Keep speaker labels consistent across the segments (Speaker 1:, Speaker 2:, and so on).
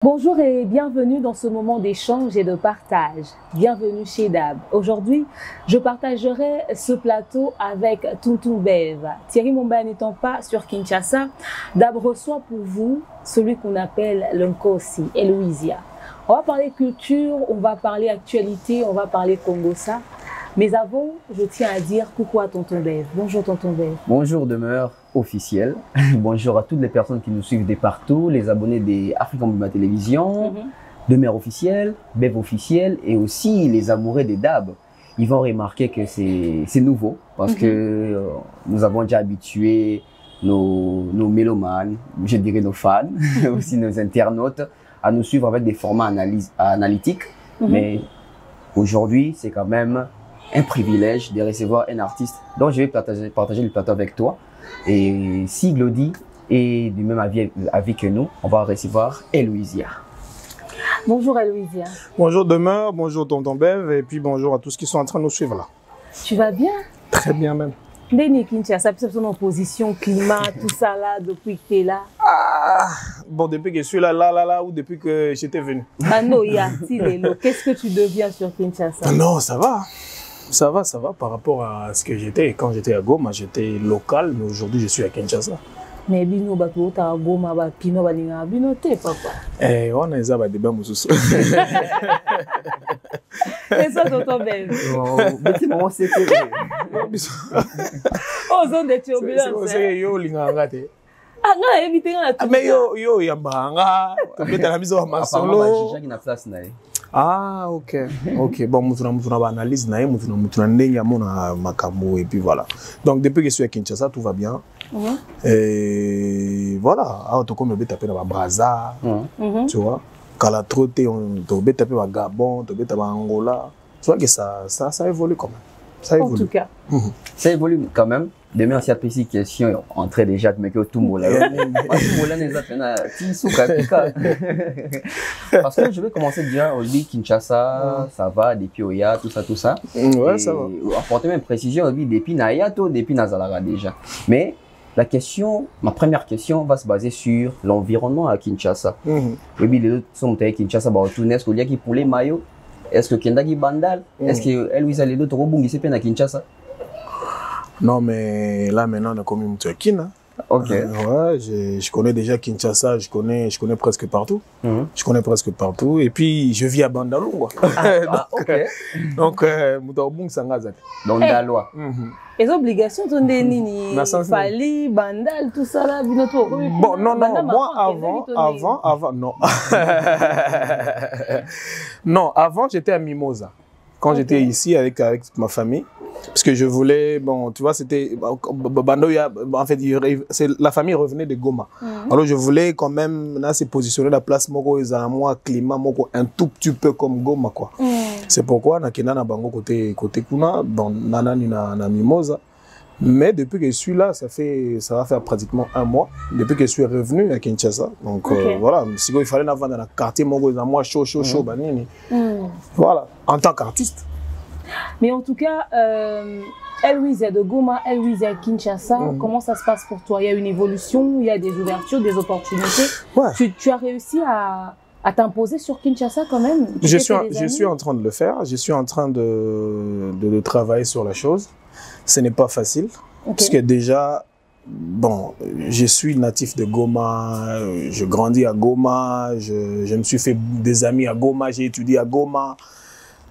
Speaker 1: Bonjour et bienvenue dans ce moment d'échange et de partage. Bienvenue chez DAB. Aujourd'hui, je partagerai ce plateau avec Tonton Bev. Thierry Momba n'étant pas sur Kinshasa, DAB reçoit pour vous celui qu'on appelle l'Nkosi, Eloisia. On va parler culture, on va parler actualité, on va parler Congossa. Mais avant, je tiens à dire coucou à Tonton Bev. Bonjour Tonton Bev.
Speaker 2: Bonjour demeure officielle. Bonjour à toutes les personnes qui nous suivent de partout, les abonnés des African Bima Télévision, demeure officielle, Bev officielle et aussi les amoureux des DAB. Ils vont remarquer que c'est nouveau parce que nous avons déjà habitué nos mélomanes, je dirais nos fans, aussi nos internautes à nous suivre avec des formats analytiques. Mais aujourd'hui, c'est quand même un privilège de recevoir un artiste dont je vais partager le plateau avec toi. Et si Glody est du même avis que nous, on va recevoir Eloisia.
Speaker 1: Bonjour Eloisia.
Speaker 3: Bonjour Demeure, bonjour Tonton Bev et puis bonjour à tous qui sont en train de nous suivre là.
Speaker 1: Tu vas bien?
Speaker 3: Très bien même.
Speaker 1: Deni Kinshasa, son opposition, climat, tout ça là, depuis que tu es là.
Speaker 3: Bon, depuis que je suis là, ou depuis que j'étais venu.
Speaker 1: Ah non, qu'est-ce que tu deviens sur Kinshasa?
Speaker 3: Non, ça va. Ça va par rapport à ce que j'étais. Quand j'étais à Goma, j'étais local, mais aujourd'hui je suis à Kinshasa.
Speaker 1: Mais bino bato ta Goma ba kino ba linga bino te papa.
Speaker 3: On a des débat mususu.
Speaker 1: C'est ça Tonton Bev.
Speaker 2: Mais c'est bon, c'est
Speaker 1: Oh, zone de turbulence.
Speaker 3: C'est yo linga ngate.
Speaker 1: Ah nga éviter nga tout.
Speaker 3: Mais yo yambanga, to beta la miso wa masolo. Ah, ok. Bon, nous avons analyse, nous avons makambo et puis voilà. Donc, depuis que je suis à Kinshasa, tout va bien. Et voilà. Alors, tu peux taper dans Brazza, tu vois. Quand la trotte, tu peux taper dans Gabon, tu peux taper dans Angola. Tu vois que ça évolue quand même. Ça évolue.
Speaker 1: En tout cas.
Speaker 2: Ça évolue quand même. Demain, on s'y a posé question, entrée déjà, mais que tout le monde là. Parce que je vais commencer déjà au dit Kinshasa, ça va, depuis Oya, tout ça.
Speaker 3: Ouais, ça va.
Speaker 2: Apporter même précision, au dit depuis Nayato, depuis Nazalara déjà. Mais ma première question va se baser sur l'environnement à Kinshasa. Et puis les autres sont à Kinshasa, est-ce qu'il y a qui pour les maillots? Est-ce que Kendaki Bandal? Est-ce que Eloisia les autres rebondissent à Kinshasa?
Speaker 3: Non, mais là, maintenant, on a commis Moutoukina.
Speaker 2: Ok.
Speaker 3: Ouais, je connais déjà Kinshasa, je connais presque partout. Je connais presque partout. Et puis, je vis à Bandalungwa.
Speaker 1: Ok.
Speaker 3: Donc, Moutaoubung Sangazat.
Speaker 2: Dans la loi.
Speaker 1: Les obligations sont des nini. Fali, Bandal, tout ça là.
Speaker 3: Bon, non, moi, avant, non. Non, avant, j'étais à Mimosa. Quand j'étais ici avec ma famille. Parce que je voulais, bon, tu vois, c'était, Bandoya, en fait, la famille revenait de Goma. Alors je voulais quand même, là, se positionner la place, moi, climat, un tout petit peu comme Goma, quoi. C'est pourquoi, na bango côté Kuna, bon, na Mimosa. Mais depuis que je suis là, ça va faire pratiquement un mois. Depuis que je suis revenu à Kinshasa. Donc, voilà, si il fallait vendre dans le quartier, moi, chaud, banini. Voilà, en tant qu'artiste.
Speaker 1: Mais en tout cas, Eloisia de Goma, Eloisia Kinshasa, comment ça se passe pour toi? Il y a une évolution, il y a des ouvertures, des opportunités. Ouais. Tu as réussi à t'imposer sur Kinshasa quand même?
Speaker 3: Je suis en train de le faire. Je suis en train de travailler sur la chose. Ce n'est pas facile. Parce que déjà, bon, je suis natif de Goma, je grandis à Goma, je me suis fait des amis à Goma, j'ai étudié à Goma.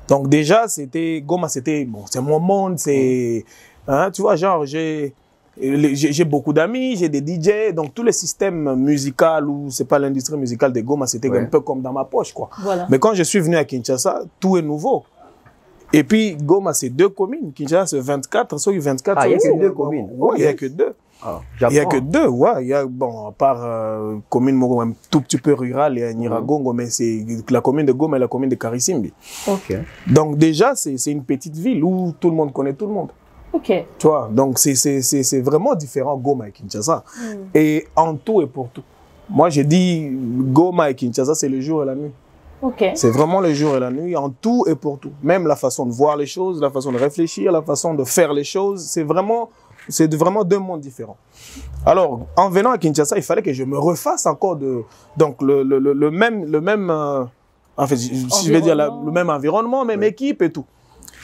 Speaker 3: Donc déjà, Goma, c'était, bon, c'est mon monde, c'est, hein, tu vois, genre, j'ai beaucoup d'amis, j'ai des DJ, donc tous les systèmes musicaux ou c'est pas l'industrie musicale de Goma, c'était un peu comme dans ma poche, quoi. Voilà. Mais quand je suis venu à Kinshasa, tout est nouveau. Et puis, Goma, c'est 2 communes. Kinshasa, c'est 24. Sauf que 24,
Speaker 2: il n'y a que 2 communes.
Speaker 3: Oui, il n'y a que 2. Il n'y a que 2, ouais. Il y a, bon, à part commune un tout petit peu rurale, il y a Niragongo, mais c'est la commune de Goma et la commune de Karisimbi. Donc déjà, c'est une petite ville où tout le monde connaît tout le monde. Tu vois, donc c'est vraiment différent Goma et Kinshasa. Et en tout et pour tout. Moi, j'ai dit Goma et Kinshasa, c'est le jour et la nuit. C'est vraiment le jour et la nuit, en tout et pour tout. Même la façon de voir les choses, la façon de réfléchir, la façon de faire les choses, c'est vraiment C'est vraiment deux mondes différents. Alors, en venant à Kinshasa, il fallait que je me refasse encore donc le même en fait, si je vais dire le même environnement, même équipe et tout.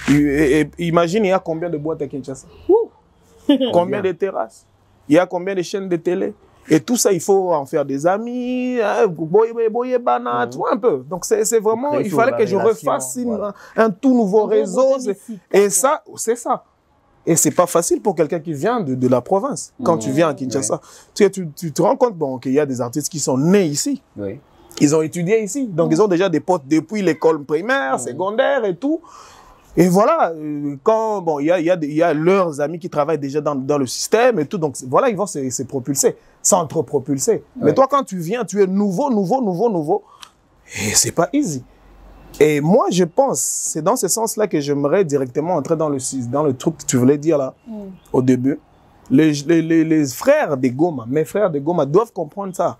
Speaker 3: Et imagine, il y a combien de boîtes à Kinshasa? Combien de terrasses? Il y a combien de chaînes de télé? Et tout ça, il faut en faire des amis, boyer banat, tout un peu. Donc, c'est vraiment, il fallait que je refasse un tout nouveau réseau. Et ça, c'est ça. Et c'est pas facile pour quelqu'un qui vient de la province. Quand tu viens à Kinshasa, tu te rends compte qu'il y a des artistes qui sont nés ici.
Speaker 2: Oui.
Speaker 3: Ils ont étudié ici. Donc, ils ont déjà des potes depuis l'école primaire, secondaire et tout. Et voilà, quand, bon, il y a leurs amis qui travaillent déjà dans le système et tout. Donc, voilà, ils vont se propulser, s'entre-propulser. Ouais. Mais toi, quand tu viens, tu es nouveau. Et c'est pas easy. Et moi, je pense, c'est dans ce sens-là que j'aimerais directement entrer dans le truc que tu voulais dire là, au début. Les frères de Goma, mes frères de Goma doivent comprendre ça.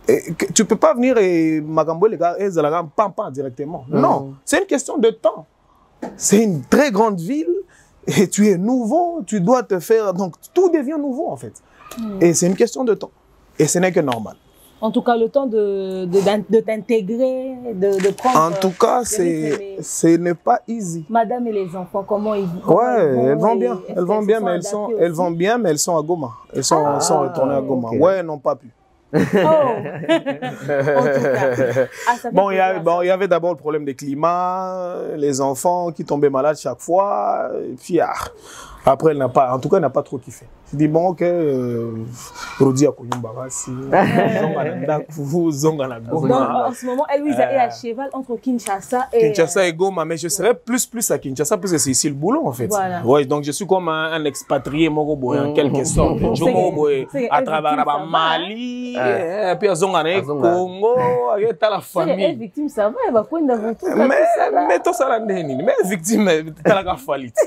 Speaker 3: Et tu peux pas venir et Magambo, les gars, ils allaient pampan directement. Non, c'est une question de temps. C'est une très grande ville et tu es nouveau, tu dois te faire... Donc, tout devient nouveau, en fait. Et c'est une question de temps. Et ce n'est que normal.
Speaker 1: En tout cas, le temps de t'intégrer, de prendre...
Speaker 3: En tout cas, ce n'est pas easy.
Speaker 1: Madame et les enfants, comment ils vont?
Speaker 3: Ouais, elles vont bien. Elles vont bien, mais elles sont à Goma. Elles sont retournées à Goma. Okay. Ouais, elles n'ont pas pu.
Speaker 1: Oh.
Speaker 3: Bon, il y avait d'abord le problème des climats, les enfants qui tombaient malades chaque fois, et puis après, elle n'a pas trop kiffé. Je dis bon, ok, Rodi a connu Mbarassi, Zonga na Goma.
Speaker 1: En ce moment, Eloïsa est à cheval entre Kinshasa
Speaker 3: et Goma, mais je serais plus à Kinshasa parce que c'est ici le boulot en fait. Voilà. Ouais, donc je suis comme un expatrié Moroboy en quelque sorte. Je suis à travers Mali, et puis à Zonga na Congo, avec la famille.
Speaker 1: Les victimes, ça va, elle va prendre dans tout.
Speaker 3: Mais tout ça, mais victime, t'as la faillite.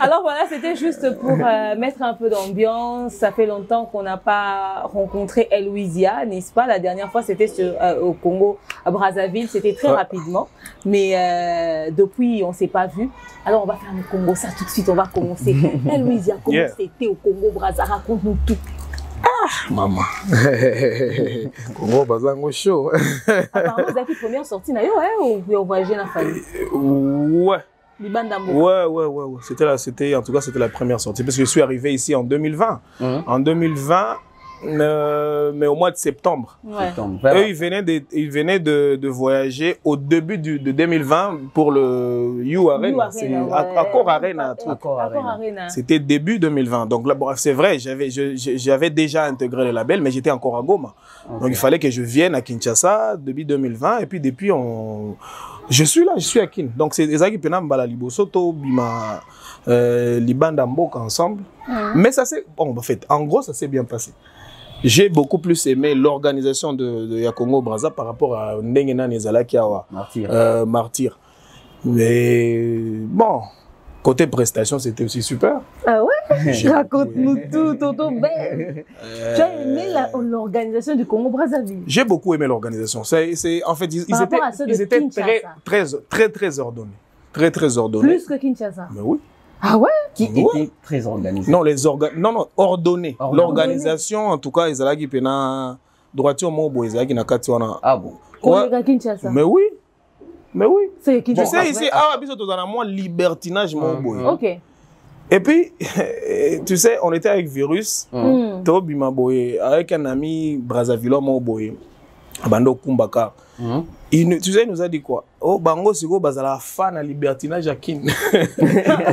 Speaker 1: Alors voilà, c'était juste pour mettre un peu d'ambiance. Ça fait longtemps qu'on n'a pas rencontré Eloïsia, n'est-ce pas? La dernière fois, c'était au Congo, à Brazzaville. C'était très rapidement. Mais depuis, on ne s'est pas vu. Alors, on va faire le Congo, ça tout de suite, on va commencer. Eloïsia, comment c'était au Congo, Brazza? Raconte-nous tout.
Speaker 3: Maman. Congo, Bazango chaud.
Speaker 1: Apparemment, vous avez fait première sortie, ou vous voyagez dans la famille?
Speaker 3: Ouais. Ouais. C'était, en tout cas, c'était la première sortie. Parce que je suis arrivé ici en 2020. En 2020, mais au mois de septembre. Eux, ils venaient de voyager au début de 2020 pour le You Arena. Accor Arena. C'était début 2020. Donc là, bon, c'est vrai, j'avais déjà intégré le label, mais j'étais encore à Goma. Donc il fallait que je vienne à Kinshasa depuis 2020. Et puis depuis, je suis là, je suis à Kin. Donc c'est des amis qui peuvent m'bala libosoto, bima, libanda mboka ensemble. Mais ça c'est, bon, en fait, en gros, ça s'est bien passé. J'ai beaucoup plus aimé l'organisation de Yakongo Brazza par rapport à Ndengena Nezalaki Awa. Martyr. Mais bon, côté prestation, c'était aussi super.
Speaker 1: Ah ouais? Raconte-nous tout, Toto Ben. Tu as aimé l'organisation du Congo Brazzaville?
Speaker 3: J'ai beaucoup aimé l'organisation. En fait, ils étaient très ordonnés. Très ordonnés.
Speaker 1: Plus que Kinshasa?
Speaker 3: Mais oui.
Speaker 1: Ah ouais?
Speaker 2: Qui était très organisé.
Speaker 3: Non, ordonné. L'organisation, en tout cas, ils allaient pena droiture mobo, ils allaient na.
Speaker 2: Ah bon?
Speaker 1: Kinshasa.
Speaker 3: Mais oui.
Speaker 1: C'est Kinshasa.
Speaker 3: Tu sais, ici, on a moins libertinage mobo.
Speaker 1: Ok.
Speaker 3: Et puis, tu sais, on était avec Virus, Tobi Maboye, avec un ami Brazzaville moboye, Bando Kumbaka. Tu sais, il nous a dit quoi? Oh, Bango, c'est quoi? Bazala fan à libertinage à Kin.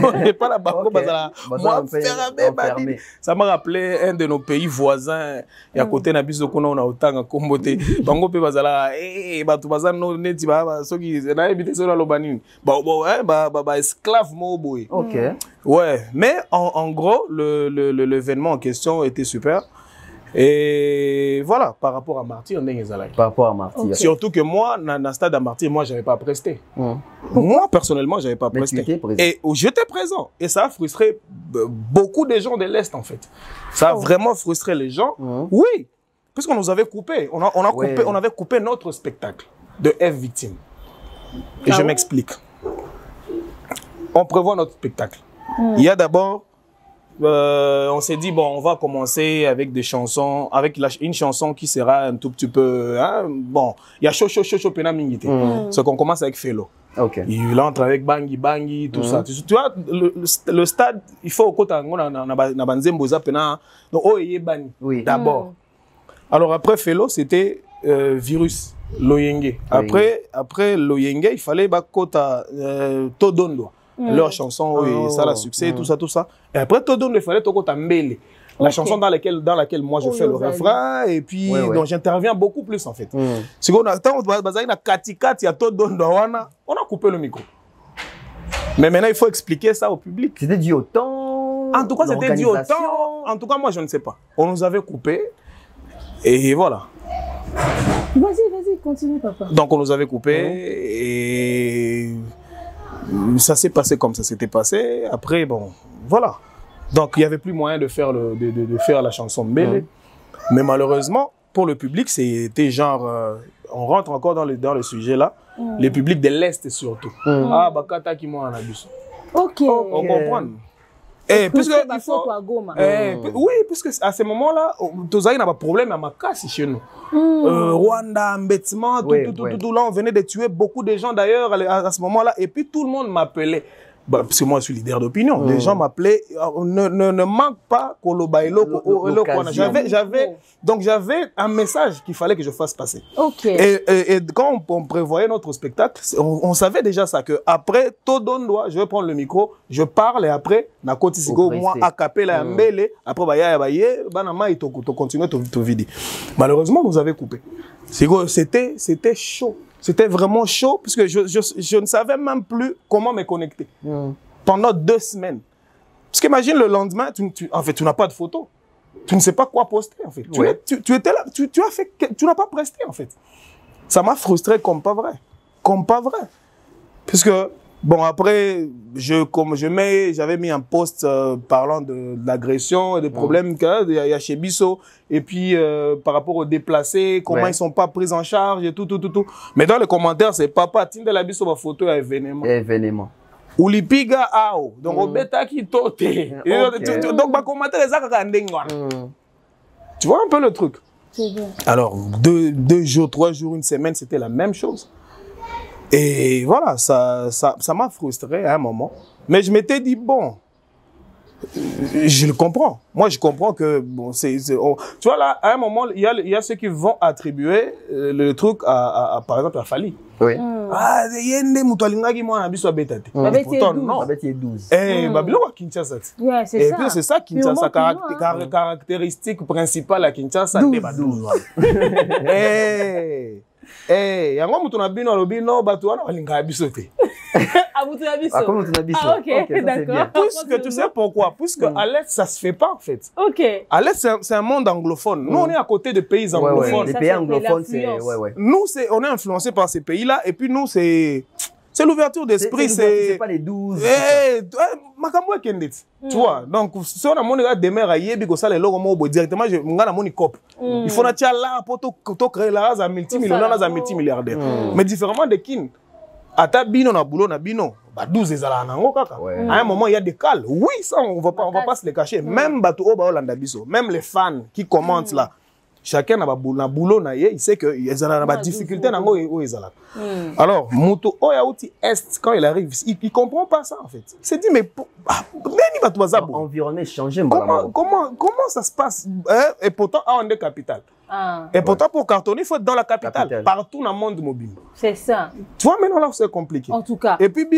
Speaker 3: On n'est pas là, Bango, Bazala. Moi, fermé. Ça m'a rappelé un de nos pays voisins. Et à côté, Nabiso, on a autant à Kombote. Bango, Bazala, Batu Bazan, no, Neti, ceux qui ont habité sur la Lobanine. Esclave, Moboy.
Speaker 2: Ok.
Speaker 3: Ouais, mais en gros, l'événement en question était super. Et voilà, par rapport à Martyr,
Speaker 2: par rapport à Martyr.
Speaker 3: Okay. Surtout que moi, dans le stade à Martyr, moi, je n'avais pas presté. Moi, personnellement, je n'avais pas presté. Et j'étais présent. Et ça a frustré beaucoup de gens de l'Est, en fait. Ça a vraiment frustré les gens. Oui, parce qu'on nous avait coupé. On avait coupé notre spectacle de F Victime. Et je m'explique. On prévoit notre spectacle. Il y a d'abord, on s'est dit, bon, on va commencer avec des chansons, avec une chanson qui sera un tout petit peu, hein, bon, il y a chaud, pena mingite. C'est qu'on commence avec Felo.
Speaker 2: Okay.
Speaker 3: Il entre avec Bangi, tout ça. Tu vois, le stade, il faut au oui. D'abord. Alors après Felo, c'était Virus, Loyenge. Après Loyenge, il fallait Bakota Todondo. Leur chanson, oui, ça, le succès, tout ça. Et après Todondo, il fallait Tokota Mbele. La chanson dans laquelle moi je fais le refrain et puis donc j'interviens beaucoup plus en fait. C'est qu'on a on a coupé le micro. Mais maintenant il faut expliquer ça au public.
Speaker 2: C'était dû au temps.
Speaker 3: En tout cas c'était dû au temps. En tout cas moi je ne sais pas. On nous avait coupé et voilà.
Speaker 1: Vas-y, continue papa.
Speaker 3: Donc on nous avait coupé et ça s'est passé comme ça s'était passé. Après bon voilà. Donc, il n'y avait plus moyen de faire, faire la chanson Mbele. Mais malheureusement, pour le public, c'était genre... on rentre encore dans le sujet là. Les publics de l'Est surtout. Ah, Bakata qui m'a en abus.
Speaker 1: Ok.
Speaker 3: On comprend. Et puisque il faut, oui, puisque à ce moment-là, Tozaï n'a pas de problème à ma casse chez nous. Rwanda, Mbetsman, tout. Là, on venait de tuer beaucoup de gens d'ailleurs à ce moment-là. Et puis, tout le monde m'appelait. Bah, parce que moi, je suis leader d'opinion. Les gens m'appelaient, ne manque pas Kolobailo. Donc, j'avais un message qu'il fallait que je fasse passer. Et quand on prévoyait notre spectacle, on savait déjà ça, que après, Todondoa, je vais prendre le micro, je parle et après, na Kotisigo, moi, a capella Mbele, après, Banama, il continue te vidi. Malheureusement, on nous avait coupé. C'était chaud. C'était vraiment chaud, puisque je ne savais même plus comment me connecter. Pendant 2 semaines. Parce qu'imagine le lendemain, en fait, tu n'as pas de photo. Tu ne sais pas quoi poster, en fait. Tu étais là, tu n'as pas presté, en fait. Ça m'a frustré comme pas vrai. Comme pas vrai. Puisque, bon, après, j'avais mis un post parlant de l'agression et des problèmes qu'il y a chez Bisso. Et puis, par rapport aux déplacés, comment ils sont pas pris en charge et tout. Mais dans les commentaires, c'est papa, Tinde la Bisso, ma photo à événement. Ulipiga ao. Donc, au bêta qui tote. Donc, ma commentaire, c'est tu vois un peu le truc. Alors, 2 jours, 3 jours, 1 semaine, c'était la même chose. Et voilà, ça m'a frustré à un moment. Mais je m'étais dit, bon, je le comprends. Moi, je comprends que, bon, tu vois, là, à un moment, il y a ceux qui vont attribuer le truc par exemple, à Fali.
Speaker 2: Oui.
Speaker 3: Ah, yende mutualingaki mwana biso abetate.
Speaker 2: Pourtant, non. Abeti 12.
Speaker 3: Eh, babilo wa Kinshasa.
Speaker 1: Ouais, c'est ça.
Speaker 3: Et puis, c'est ça, Kinshasa, caractéristique principale à Kinshasa, c'est 12. Eh, yango mutu na bino lobino batu wana balinga biso te.
Speaker 1: Ah, mutu na biso.
Speaker 2: Ah, comme mutu na biso.
Speaker 1: Ah, ok, d'accord.
Speaker 3: Puisque tu sais pourquoi? Puisque à l'Est, ça se fait pas en fait.
Speaker 1: Ok.
Speaker 3: À l'Est, c'est un monde anglophone. Nous, on est à côté des pays anglophones.
Speaker 2: Les pays anglophones, c'est...
Speaker 3: Nous, on est influencés par ces pays-là. Et puis nous, c'est l'ouverture d'esprit.
Speaker 2: C'est pas les 12.
Speaker 3: Makambo Kendet. Tu vois, donc si on a mon gars demeure à Yebi, ça les logos mobo directement, je m'engage mon cop. Il faut na tia là pour to créer la race à multimillionnaire, à multimilliardaire. Mais différemment de Kin, à ta bino na boulot na bino, bah 12 ezala nango kaka. À un moment il y a des cales. Oui, ça on va pas se les cacher. Même bato oba Olanda biso, même les fans qui commentent là. Chacun n'a pas boulot na ye, il sait que il y a des difficultés nango où ezala. Alors, Muto Oyauti Est, quand il arrive, il comprend pas ça en fait. Il s'est dit, mais
Speaker 2: environné changé.
Speaker 3: Comment ça se passe? Et pourtant, on est capitale. Et pourtant, pour cartonner, il faut être dans la capitale. Partout dans le monde mobile.
Speaker 1: C'est ça.
Speaker 3: Tu vois, maintenant là, c'est compliqué.
Speaker 1: En tout cas.
Speaker 3: Et puis,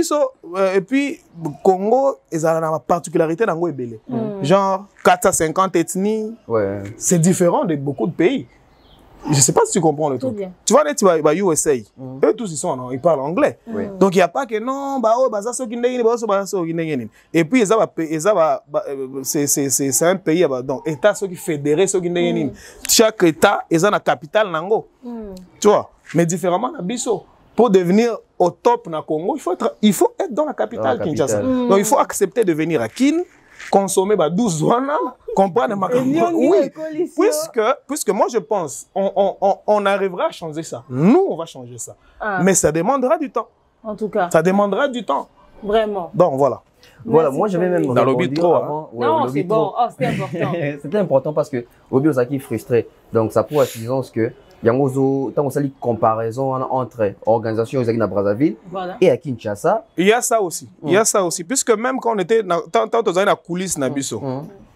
Speaker 3: Congo, ils ont une particularité dans le Ebele. Genre, 450 ethnies. C'est différent de beaucoup de pays. Je ne sais pas si tu comprends le truc. Tu vois, tu vas USA. Eux tous, ils parlent anglais. Donc, il n'y a pas que non, et puis, c'est un pays, donc, État, ceux qui fédérés, ceux qui chaque État, ils ont la capitale. Tu vois, mais différemment, pour devenir au top dans le Congo, il faut être dans la capitale Kinshasa. Donc, il faut accepter de venir à Kin, consommer 12 wana, comprendre ma oui, puisque moi je pense on arrivera à changer ça. Nous on va changer ça. Mais ça demandera du temps.
Speaker 1: En tout cas.
Speaker 3: Ça demandera du temps.
Speaker 1: Vraiment.
Speaker 3: Donc voilà.
Speaker 2: Voilà, moi j'avais même
Speaker 3: dans le but trop.
Speaker 2: Avant,
Speaker 1: non, c'est bon. Oh, c'était important.
Speaker 2: C'était important parce que Obi Ozaki frustré. Donc ça prouve à suffisance que Yangozo, tant qu'on s'allie comparaison entre organisations Ozaki na Brazzaville et à Kinshasa.
Speaker 3: Il y a ça aussi. Il y a ça aussi. Puisque même quand on était tant dans la coulisse na biso.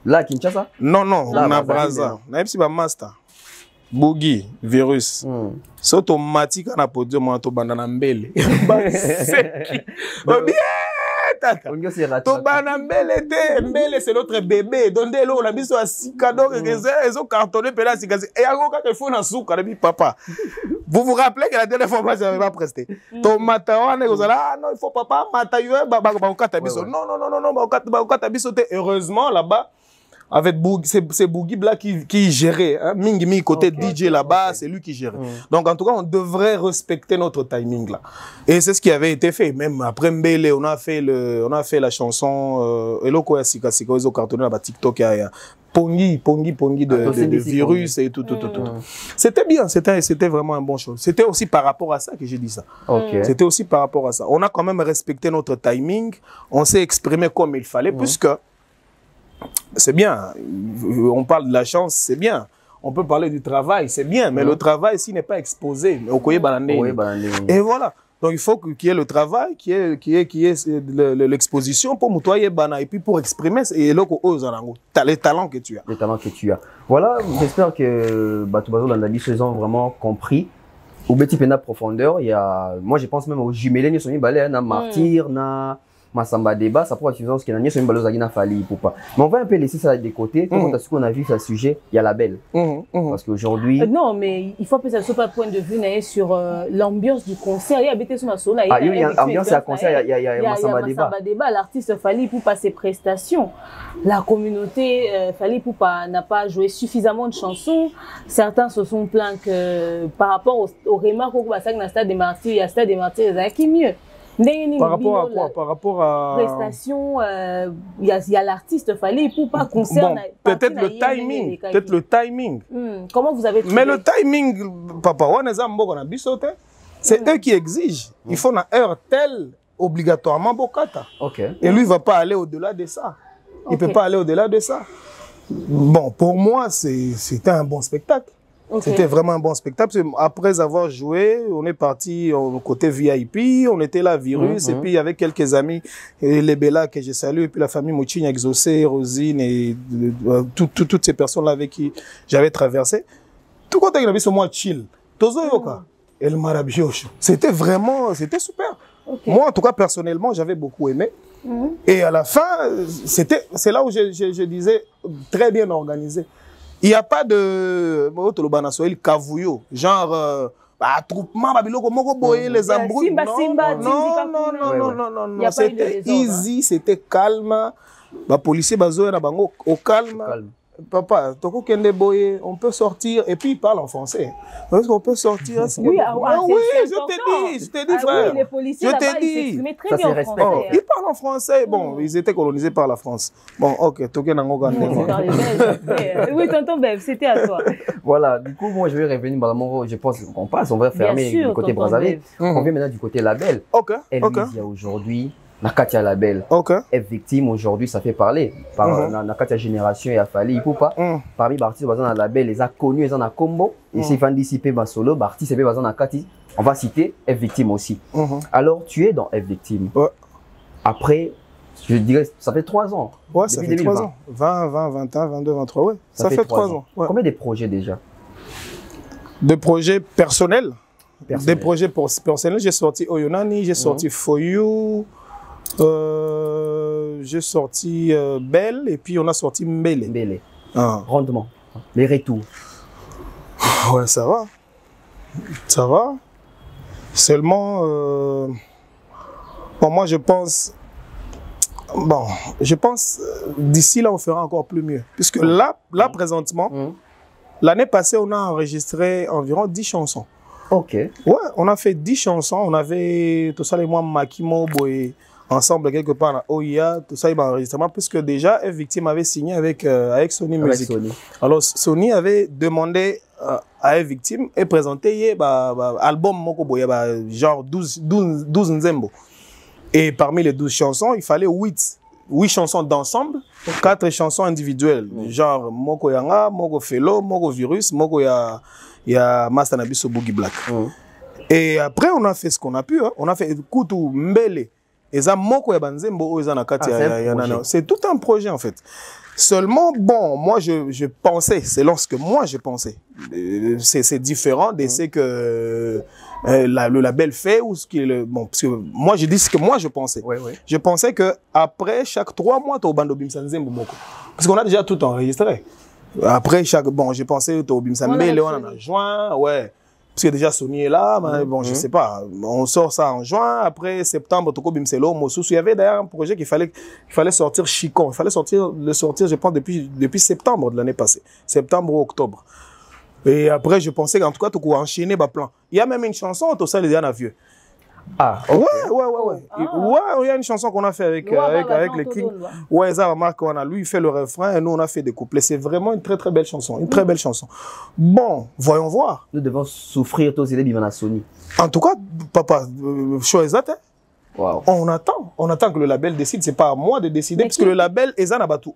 Speaker 2: Là à Kinshasa?
Speaker 3: Non, non, on a Brazza. On a un master. Boogie, virus. C'est automatique à podium, on a tout bandana mbele. Mbele, c'est notre bébé. Donc, on a mis sur un cadeau, ils ont cartonné, et il faut un souk, papa. Vous vous rappelez que la dernière fois, je n'avais pas presté. Ton matin, non, il faut papa, non, heureusement, là-bas, avec c'est Boogie là qui gérait. Hein? Mingi côté DJ là-bas, c'est lui qui gérait. Donc en tout cas, on devrait respecter notre timing là. Et c'est ce qui avait été fait. Même après Mbele, on a fait la chanson Eloko ya Sika Sika, ils ont cartonné là-bas TikTok, Pongi de virus et tout. C'était bien, c'était vraiment un bon show. C'était aussi par rapport à ça que j'ai dit ça. C'était aussi par rapport à ça. On a quand même respecté notre timing, on s'est exprimé comme il fallait, puisque c'est bien, on parle de la chance, c'est bien. On peut parler du travail, c'est bien, mais le travail, s'il n'est pas exposé, et voilà. Donc il faut qu'il y ait le travail, qu'il y ait l'exposition pour moutoyer bana et puis pour exprimer les talents que tu as.
Speaker 2: Les talents que tu as. Voilà, j'espère que Batubazo Landali ils ont vraiment compris. Au petit pena profondeur, il y a, moi je pense même aux jumelés, nous sommes balais, na martyr, na Massamba débat, ça pourrait être qu'il y a une balose à Fali ou pas. Mais on va un peu laisser ça de côté. Quand on a vu ce sujet, il y a la belle. Parce qu'aujourd'hui.
Speaker 1: Non, mais il faut que ça soit pas point de vue sur l'ambiance du concert. Il y a BT sur ma sola.
Speaker 2: Il y a l'ambiance à concert, il y a
Speaker 1: Massamba débat. L'artiste Fali pour pas ses prestations. La communauté Fali pour pas n'a pas joué suffisamment de chansons. Certains se sont plaints que par rapport aux remarques au Stade des Martyrs, il y a Stade des Martyrs, qui mieux.
Speaker 3: Par rapport à quoi? Par rapport à
Speaker 1: prestation, il y a l'artiste Fali pour pas concert.
Speaker 3: Bon, peut-être le timing. Peut-être le timing.
Speaker 1: Comment vous avez trouvé?
Speaker 3: Mais le timing, papa, c'est eux qui exigent. Il faut une heure telle obligatoirement bokata. Et lui, il ne va pas aller au-delà de ça. Il ne peut pas aller au-delà de ça. Bon, pour moi, c'était un bon spectacle. C'était vraiment un bon spectacle. Après avoir joué, on est parti au côté VIP, on était là, virus, et puis il y avait quelques amis, les Bella que je salue, et puis la famille Mouchine, Exaucé, Rosine, et toutes ces personnes-là avec qui j'avais traversé. Tout compte, il y avait ce mois chill. Tozo Yoka, El Marabiocho. C'était super. Moi, en tout cas, personnellement, j'avais beaucoup aimé. Et à la fin, c'est là où je disais très bien organisé. Il n'y a pas de genre attroupement, les embrouilles. Non, c'était easy, c'était calme. Les policiers au calme. Papa, on peut sortir et puis il parle en français. Est-ce qu'on peut sortir?
Speaker 1: Oui,
Speaker 3: je t'ai dit, frère.
Speaker 1: Oui, les policiers là-bas, ils s'exprimaient très bien en français.
Speaker 3: Ils parlent en français. Bon, ils étaient colonisés par la France. Bon, ok,
Speaker 1: oui, tonton Bev, c'était à toi.
Speaker 2: Voilà, du coup, moi je vais revenir, je pense qu'on passe, on va fermer du côté Brazzaville. On vient maintenant du côté label. Il y a aujourd'hui. Nakatia Label est victime aujourd'hui, ça fait parler. Par Nakatia Génération et Afali, Poupa. Parmi les artistes, dans label, les a connus, ils ont un combo. Et si Fandi Sipé solo, artiste et dans Nakati, on va citer est victime aussi. Alors, tu es dans est victime. Après, je dirais, ça fait 3 ans.
Speaker 3: Ouais, ça fait 3 ans. 20, 21, 22, 23, ouais. Ça fait 3 ans.
Speaker 2: Combien de projets déjà?
Speaker 3: De projets personnels. Des projets personnels, j'ai sorti Oyonani, j'ai sorti For You. J'ai sorti Belle et puis on a sorti Mbele.
Speaker 2: Rendement, les retours.
Speaker 3: Ouais, ça va. Ça va. Seulement, bon, moi je pense d'ici là on fera encore plus mieux. Puisque là présentement, l'année passée on a enregistré environ 10 chansons. Ouais, on a fait 10 chansons. On avait tout ça, les mois Makimo, Boy. Ensemble quelque part à OIA, tout ça, il m'a enregistrement, puisque déjà, une victime avait signé avec Sony Music. Alors, Sony avait demandé à une victime et présenté un album, genre 12 Nzembo. Et parmi les 12 chansons, il fallait 8 chansons d'ensemble, 4 chansons individuelles. Genre, Moko Yanga, Moko Felo, Moko Virus, Moko ya Master Nabiso Boogie Black. Et après, on a fait ce qu'on a pu. Hein. On a fait Kutu Mbele. Et ça, Moko ya Banzembo, c'est tout un projet en fait. Seulement, bon, moi je pensais, selon ce que moi je pensais. C'est différent de ce que le label fait ou ce qui est bon, parce que moi je dis ce que moi je pensais. Je pensais que après chaque 3 mois, tu as Bando Bimsanzembo Moko. Parce qu'on a déjà tout enregistré. Après chaque, bon, j'ai pensé au Bimsanzembo, on en a juin, ouais. Parce que déjà Sony est là, mais bon, je sais pas. On sort ça en juin, après septembre, Toko Bimselo, Mosusu. Il y avait d'ailleurs un projet qu'il fallait sortir Chicon. Il fallait le sortir, je pense, depuis septembre de l'année passée. Septembre ou octobre. Et après, je pensais qu'en tout cas, Toko enchaîner ma plan. Il y a même une chanson, tout ça, les gars, vieux.
Speaker 2: Ah, okay.
Speaker 3: Ouais, il y a une chanson qu'on a fait avec les Kings. Ouais, ça remarque qu'on a lui, il fait le refrain et nous, on a fait des couplets. C'est vraiment une très très belle chanson. Une très belle chanson. Bon, voyons voir.
Speaker 2: Nous devons souffrir tous les bimana Sony.
Speaker 3: En tout cas, papa, choisis.
Speaker 2: Wow.
Speaker 3: On attend que le label décide. C'est pas à moi de décider, parce que le label, Ezanabatu,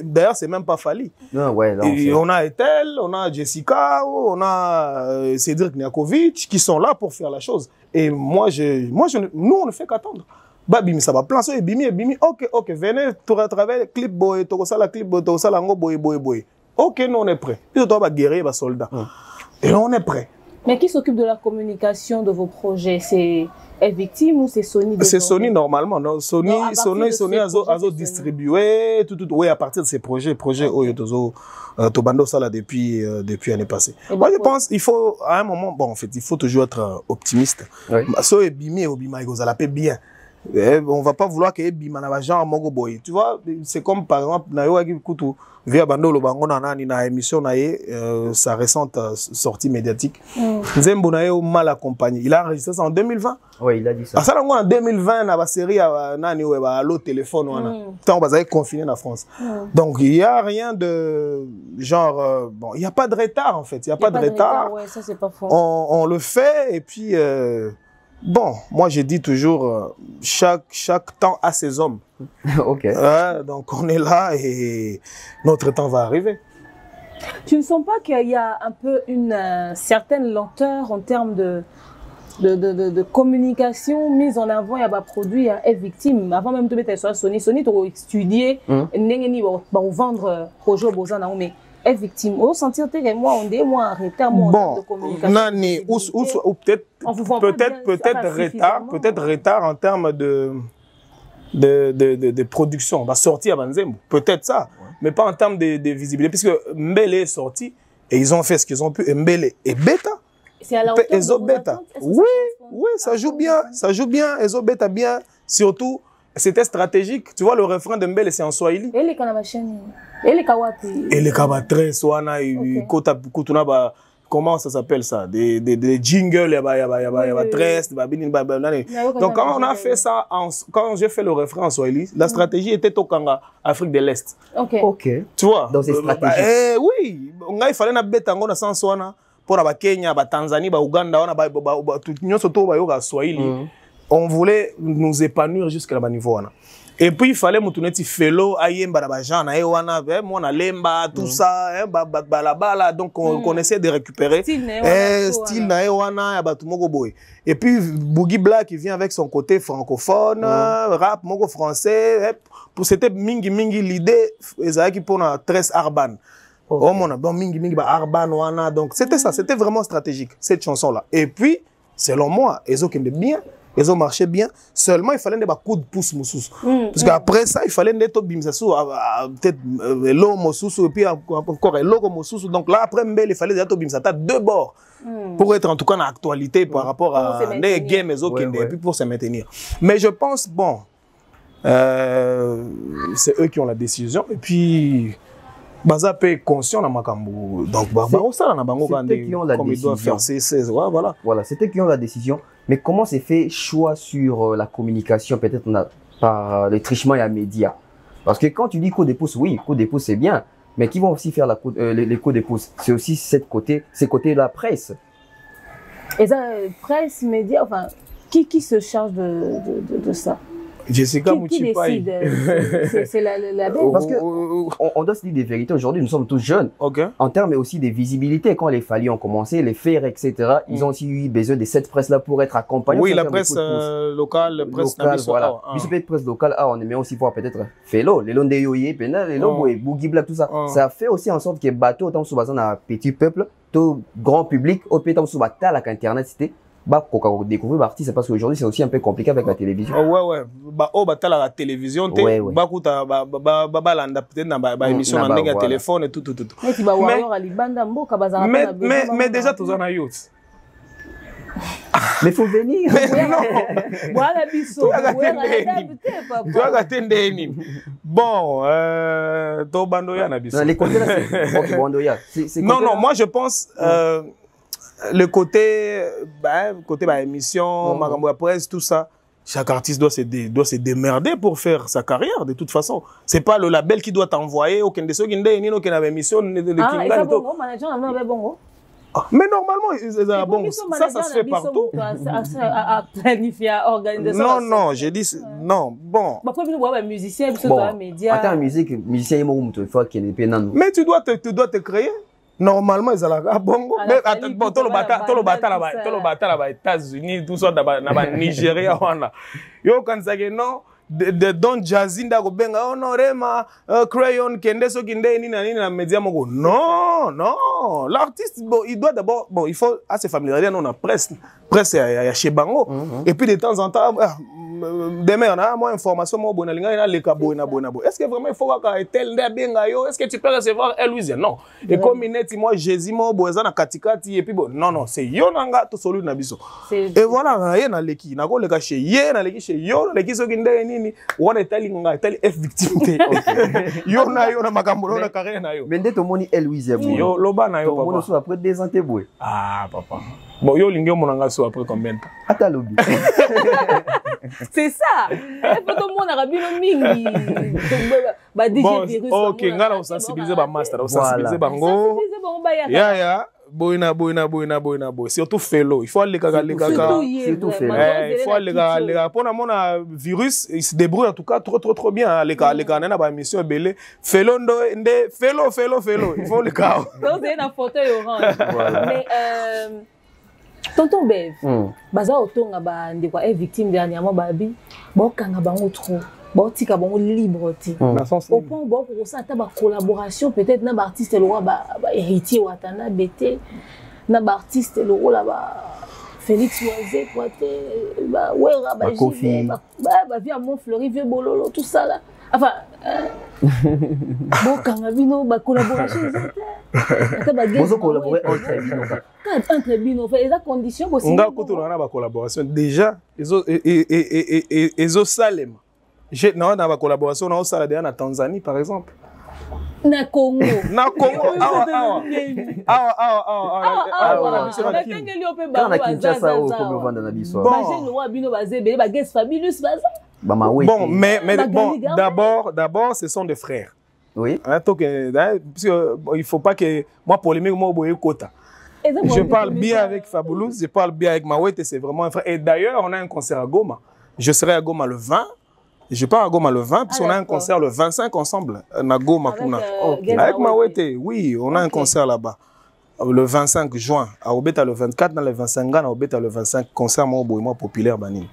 Speaker 3: d'ailleurs, c'est même pas Fali.
Speaker 2: Non, ouais, non,
Speaker 3: on a Ethel, on a Jessica, on a Cédric Niakovic qui sont là pour faire la chose. Et nous, on ne fait qu'attendre. Bim, ça va plan, ça, bimi, ok, venez, tu travailler, clip boy, tu la clip boy, tu la boy. Ok, nous, on est prêts. Puis, tu dois guérir les soldats. Et on est prêts.
Speaker 1: Mais qui s'occupe de la communication de vos projets? C'est Victime ou c'est Sony?
Speaker 3: C'est Sony normalement. Non? Sony a distribué tout. Oui, à partir de ces projets Tobando ça là depuis l'année passée. Moi, je pense il faut à un moment, bon en fait, il faut toujours être optimiste. So ebimi obima igozala pe bien. On va pas vouloir que ebima na genre mogo boy. Tu vois, c'est comme par exemple na yo kutu via bando lo bango na émission na sa récente sortie médiatique. Nzembo na yo mal accompagné. Il a enregistré ça en 2020.
Speaker 2: Oui, il a dit ça.
Speaker 3: Ça en 2020 na ba série nani ouais ba allo téléphone wana. Tant ba confiné en France. Donc il y a rien de genre bon, il y a pas de retard en fait, il y a pas de retard.
Speaker 1: Ouais, ça c'est pas faux.
Speaker 3: On le fait et puis bon, moi je dis toujours chaque temps a ses hommes.
Speaker 2: Ok.
Speaker 3: Donc on est là et notre temps va arriver.
Speaker 1: Tu ne sens pas qu'il y a un peu une certaine lenteur en termes de communication mise en avant? Il y a des produits à Victime. Avant même de mettre sur Sony, tu as étudié, vendre projet Bozana, mais Victime. Au sentir que moi, on est moins en retard de communication.
Speaker 3: Nani, ou peut-être retard en termes de production. Va sortir à Banzembo. Peut-être ça, mais pas en termes de visibilité, puisque Mbele est sorti et ils ont fait ce qu'ils ont pu. Et Mbele est bêta.
Speaker 1: C'est à la hauteur de vos attentes?
Speaker 3: Oui, ça joue bien. Ezo bêta bien, surtout. C'était stratégique. Tu vois, le refrain de Mbele, c'est en Swahili.
Speaker 1: Et les Kanabachani. Et les Kawapi.
Speaker 3: Et les Kabatres, Swana, Kutuna, comment ça s'appelle ça? Des jingles, donc quand on a fait ça, quand j'ai fait le refrain en Swahili, la stratégie était au Kanga, Afrique de l'Est.
Speaker 2: Ok.
Speaker 3: Tu vois?
Speaker 2: Donc c'est stratégique.
Speaker 3: Oui. Il fallait na beta ngona sans Swana pour la Kenya, Tanzanie, Ouganda, Swahili. On voulait nous épanouir jusqu'à la niveau. Et puis il fallait que Felo, Ayemba, Mona Lemba, tout ça, donc on essaie de récupérer. Style Naewana, et puis Boogie Black, il vient avec son côté francophone, rap, mogo français. C'était mingi l'idée, qui pour 13 Arban. Oh mon bon mingi Arban wana, donc c'était ça, c'était vraiment stratégique cette chanson là. Et puis selon moi, ils ont bien. Ils ont marché bien. Seulement, il fallait des coups de pouce moussous. Parce qu'après ça, il fallait des bimsassou, peut-être l'eau moussous, et puis encore l'eau moussous. Donc là, après Mbele, il fallait des bimsata de bord. Pour être en tout cas en actualité par rapport à des games et puis pour se maintenir. Mais je pense, bon, c'est eux qui ont la décision. Et puis, Baza est conscient dans Makambo. Donc,
Speaker 2: c'était qui ont la décision. Voilà, c'était qui ont la décision. Mais comment s'est fait choix sur la communication, peut-être par les trichements et les médias? Parce que quand tu dis coup de pouce, oui, coup de pouce c'est bien, mais qui vont aussi faire les coups de pouce? C'est aussi ces côtés de la presse.
Speaker 1: Et ça, presse, médias, enfin, Qui se charge de ça?
Speaker 3: Jessica
Speaker 1: Qui décide? C'est la belle.
Speaker 2: Parce qu'on doit se dire des vérités. Aujourd'hui, nous sommes tous jeunes.
Speaker 3: Okay.
Speaker 2: En termes aussi de visibilité, quand les Fally ont commencé, les Fer, etc., ils ont aussi eu besoin de cette presse-là pour être accompagnés.
Speaker 3: Oui, la presse locale, la presse
Speaker 2: locale, voilà. Puis cette presse locale, on aimait aussi voir peut-être Felo, les Londe Yoye, les Lobo, Boogie Black, tout ça. Ça fait aussi en sorte que bateau, autant sous un petit peuple, tout grand public, au pétant sous la Internet, c'était. Bah, pour découvrir l'artiste, parce qu'aujourd'hui, c'est aussi un peu compliqué avec la télévision.
Speaker 3: Ouais. Bah, la télévision,
Speaker 2: ouais.
Speaker 3: Bah, peut-être émission en ligne, téléphone et tout. Mais déjà, tous en a youth.
Speaker 2: Mais faut venir.
Speaker 3: Bon,
Speaker 2: les côtés là, c'est
Speaker 3: non, moi je pense le côté émission, Magambo presse, tout ça. Chaque artiste doit se démerder pour faire sa carrière, de toute façon. C'est pas le label qui doit t'envoyer aucun de ceux qui n'ont émission. Mais normalement, ça se fait partout.
Speaker 1: À planifier, à organiser ça.
Speaker 3: Non, j'ai dit, non, bon.
Speaker 1: Musicien, média.
Speaker 2: Attends, musicien,
Speaker 3: mais tu dois te créer. Normalement, ils allaient à Bongo. Mais attends, bon, tout le bâtard là-bas, États-Unis, tout ça, là-bas, Nigeria, yo, quand ça non, de Don Jazinda, oh non, Rema, Crayon, Kende, so Kende, na média, non, l'artiste, bon, il doit d'abord, bon, il faut assez familiariser, on a presse chez Bango. Et puis de temps en temps, demain, on a moins d'informations, est-ce que vraiment il faut que tel est-ce que tu peux recevoir Louise? Non. Et comme moi, Jésus, na katikati, et puis bon, non, c'est Yonanga, tout celui na biso. Et voilà, il y a na leki, na go leka chez Yé, na leki chez Yo, leki so kinde nini, on est tali F victimité. Yona makambo, na carrière na yo.
Speaker 2: Mais dès que moni Louise,
Speaker 3: yo loba na yo
Speaker 2: papa. On après 2 ans t'es
Speaker 3: Ah papa. Bon, yo lingo monanga so après combien de temps?
Speaker 2: Attends lobby.
Speaker 1: C'est ça. Il faut tout le monde a rabino mingi.
Speaker 3: Bon, OK, ngala on sensibiliser ba master, on sensibiliser bango. Ya. Boina. Surtout Felo. Il faut aller
Speaker 2: Surtout Felo.
Speaker 3: Il faut aller pour un virus, il se débrouille en tout cas trop bien. Les gars, na ba émission belé. Felo. Il faut le cas.
Speaker 1: Donc c'est une photo orange. Mais tonton Bev, baza otonga ba ndekwa est victime dernièrement babi, bo kanga bango trop, bo tika bango libre ti. Au point bo ko ça ta ba collaboration peut-être na ba artiste le roi ba héritier watana bété, na ba artiste le roi là ba Félix Oisé Poité, ba Wera ba Kofi, ba via Montfleury vieux Bololo tout ça là. Enfin bon kanga bino ba collaboration
Speaker 2: Vous collaborez
Speaker 1: entre bino fait les conditions possibles.
Speaker 3: On a continué la collaboration déjà ils ont salem. J'ai non dans la collaboration on a aussi en Tanzanie par exemple.
Speaker 1: Na Congo.
Speaker 3: Bon, mais d'abord, ce sont des frères.
Speaker 2: Oui.
Speaker 3: Il faut pas que moi polémique moi boye quota. Je parle bien avec Fabulous, je parle bien avec Mawete, c'est vraiment un frère. Et d'ailleurs, on a un concert à Goma. Je serai à Goma le 20. Je pars à Goma le 20, puisqu'on a un concert le 25 ensemble. À Goma, avec Mawete, oui, on a un concert là-bas. Le 25 juin, à Obeta le 24, dans le 25 ans, à Obeta le 25, concert moi populaire Bani.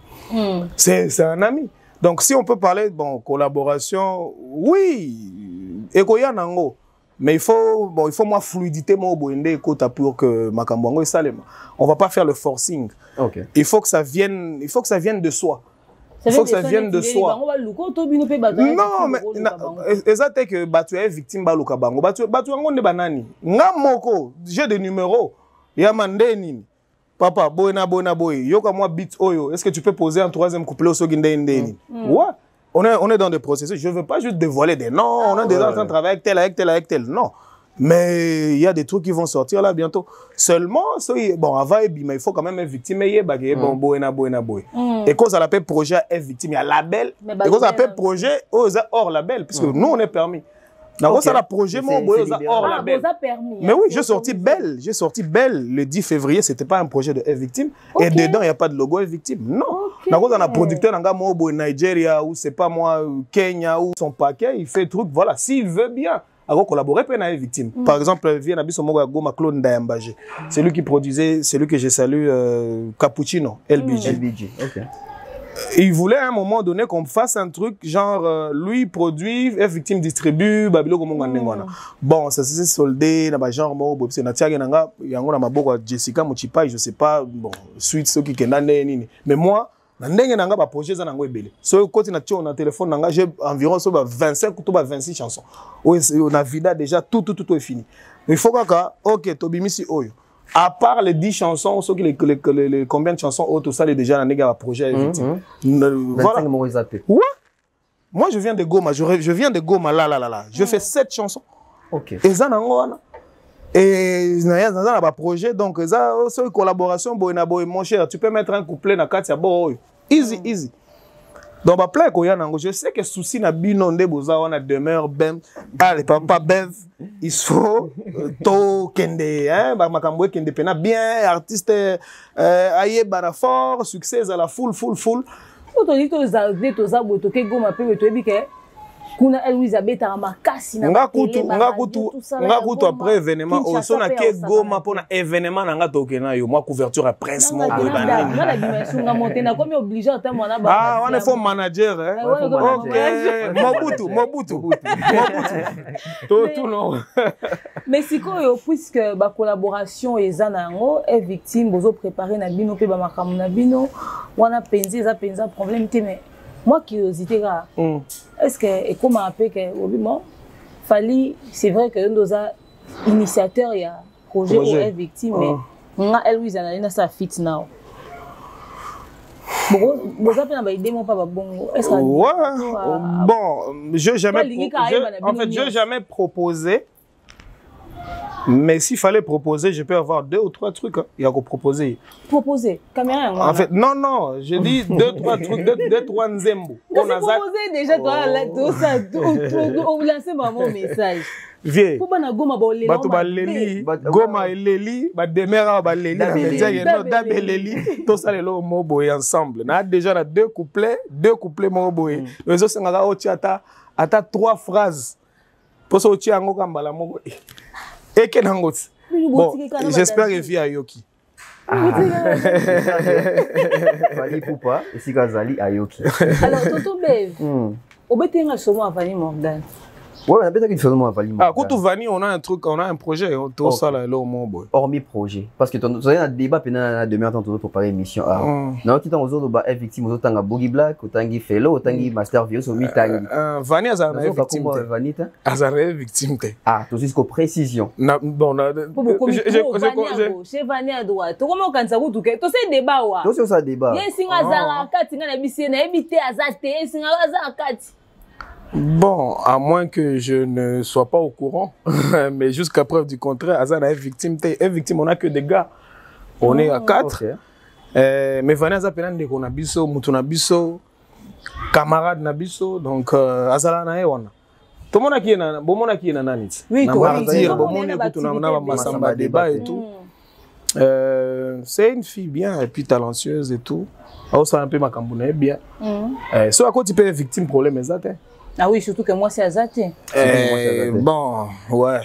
Speaker 3: C'est un ami. Donc si on peut parler bon collaboration, oui, Ekoyanango. Mais il faut moi fluidité moi boende kota pour que Makambongo et Salem. On va pas faire le forcing.
Speaker 2: Okay.
Speaker 3: Il faut que ça vienne de soi. Il faut que ça vienne de soi. Non, mais exactement que batu est victime baluka bango. Batu ngonde banani. Ngamoko, j'ai des numéros. Yamande nini. Papa, boy. Yoka moi beat oyo. Est-ce que tu peux poser un troisième couplet au soginde indeni? Ouais. On est dans des processus. Je ne veux pas juste dévoiler des noms. On est déjà en train de travailler avec tel. Non. Mais il y a des trucs qui vont sortir là bientôt. Seulement, bon, avant, il faut quand même être victime. Bon, boy. Et quand ça l'appelle projet est victime, il y a label. Et quand ça l'appelle projet hors label, puisque nous, on est permis. Dans ça, la projet, mon boy, hors la belle. Mais oui, j'ai sorti Belle. J'ai sorti Belle le 10 février. C'était pas un projet de F Victime. Et dedans, il n'y a pas de logo F Victime. Non. Dans un producteur, dans un Nigeria, ou c'est pas moi, Kenya, ou son paquet, il fait truc. Voilà, s'il veut bien. Alors collaborer avec F Victime. Par exemple, vient Nabiso Moga Goma Claude Ndayambaje. C'est lui qui produisait, c'est lui que j'ai salué, Cappuccino, LBG.
Speaker 2: LBG, ok.
Speaker 3: Il voulait à un moment donné qu'on fasse un truc genre lui produit, F Victime distribue, babilo comme on bon, ça s'est soldé dans genre mo c'est na tiage nanga yango na maboko Jessica Muchipai, je sais pas bon suite ceux qui kenda nini mais moi na ndenge nanga ba projet za nango ebele so côté na tio na téléphone nanga j'ai environ so 25 ou 26 chansons on a vida déjà tout est fini il faut que OK tobimisi oyo. À part les 10 chansons, combien de chansons autres, ça, est déjà un projet. Voilà. Ouais. Moi, je viens de Goma. Je viens de Goma, là. Je fais 7 chansons.
Speaker 2: Ok.
Speaker 3: Et ça, et ça, un projet. Donc, ça, c'est une collaboration. Mon cher, tu peux mettre un couplet dans 4 easy. Donc, je sais que souci na binonde boza on a demeure ben allez papa bev il faut to kende hein ba makambo kende pena bien artiste aye bara fort succès à la full
Speaker 1: to dit to za boto ke Goma pe to ebike kuna Elisabeth makasi na
Speaker 3: nga kutu après événement au son na ke Goma pour un événement nga toke na yo moi couverture à presse mon boy
Speaker 1: bana na dimension nga monter na comme obligé à moi
Speaker 3: ah on est fond manager hein OK Mobutu tout non
Speaker 1: mais sikoyo puisque ba collaboration ezana ngo est victime bozo préparer na bino pe ba makamu na bino wana penzi za penza problème te mais moi curiosité là est-ce que et comment appeler que bon Fally c'est vrai que nous a initiateur il y a projet est victime mais nga Louise Analina ça fit now bon ça peut na idée mon pas bon est-ce que
Speaker 3: ouais bon je jamais proposé. Mais s'il fallait proposer, je peux avoir 2 ou 3 trucs. Il y a qu'à proposer.
Speaker 1: Proposer caméra.
Speaker 3: En fait, non, je dis 2 3 trucs, 2 3 nzembo.
Speaker 1: On a proposé déjà toi là tout ça, on lancer mon message.
Speaker 3: Vieux.
Speaker 1: Pour bana Goma ba leli.
Speaker 3: Bato ba leli, Goma leli, ba demera ba leli, na media yeno dabe leli, tout ça lelo mo boy ensemble. Na déjà na 2 couplets mo boy. Les autres ngaka otiata ata 3 phrases. Pour ça otia ngo kambala mo. Et quel angoisse. Bon, j'espère que via Yoki.
Speaker 2: Fally Poupa et si Gazali à Yoki.
Speaker 1: Alors, Toto Bev, au Bétenga Somo à Fally Morgan.
Speaker 2: Ouais, on a peut-être qu'il faut à Fally Morgan.
Speaker 3: Ah, quand tu Vani, on a un truc, on a un projet, tout ça là, là au moins.
Speaker 2: Hormis projet. Parce que tu as un débat pendant demain temps pour préparer l'émission. Non, tu t'en aux autres, F Victime, aux autres, tu as Boogie Black, tu as Fellow, tu as Master Virus, tu as
Speaker 3: Vani a un victime. A victime.
Speaker 2: Ah, tu jusqu'aux précisions.
Speaker 1: Bon, chez Vani à droite. Comment on ça vous tout que tu sais débat wa.
Speaker 2: Tu sais ça débat.
Speaker 1: Yes, singa zara kati ngana bisena ebité azate, singa zara kati.
Speaker 3: Bon, à moins que je ne sois pas au courant, mais jusqu'à preuve du contraire, Azana est victime. Est victime, on n'a que des gars. On est à 4. Okay. Mais Vanessa Penande, on a biso, Moutouna biso, camarade nabiso, donc Azala na ewana. Tout le monde qui est na, bon monde qui est na nanit. Oui, tout le monde na masamba débat et tout. C'est une fille bien et puis talentueuse et tout. Ça un peu ma camboune bien. Soit à côté tu peux être victime problème exact.
Speaker 1: Ah oui, surtout que moi, c'est Azate.
Speaker 3: Bon, ouais.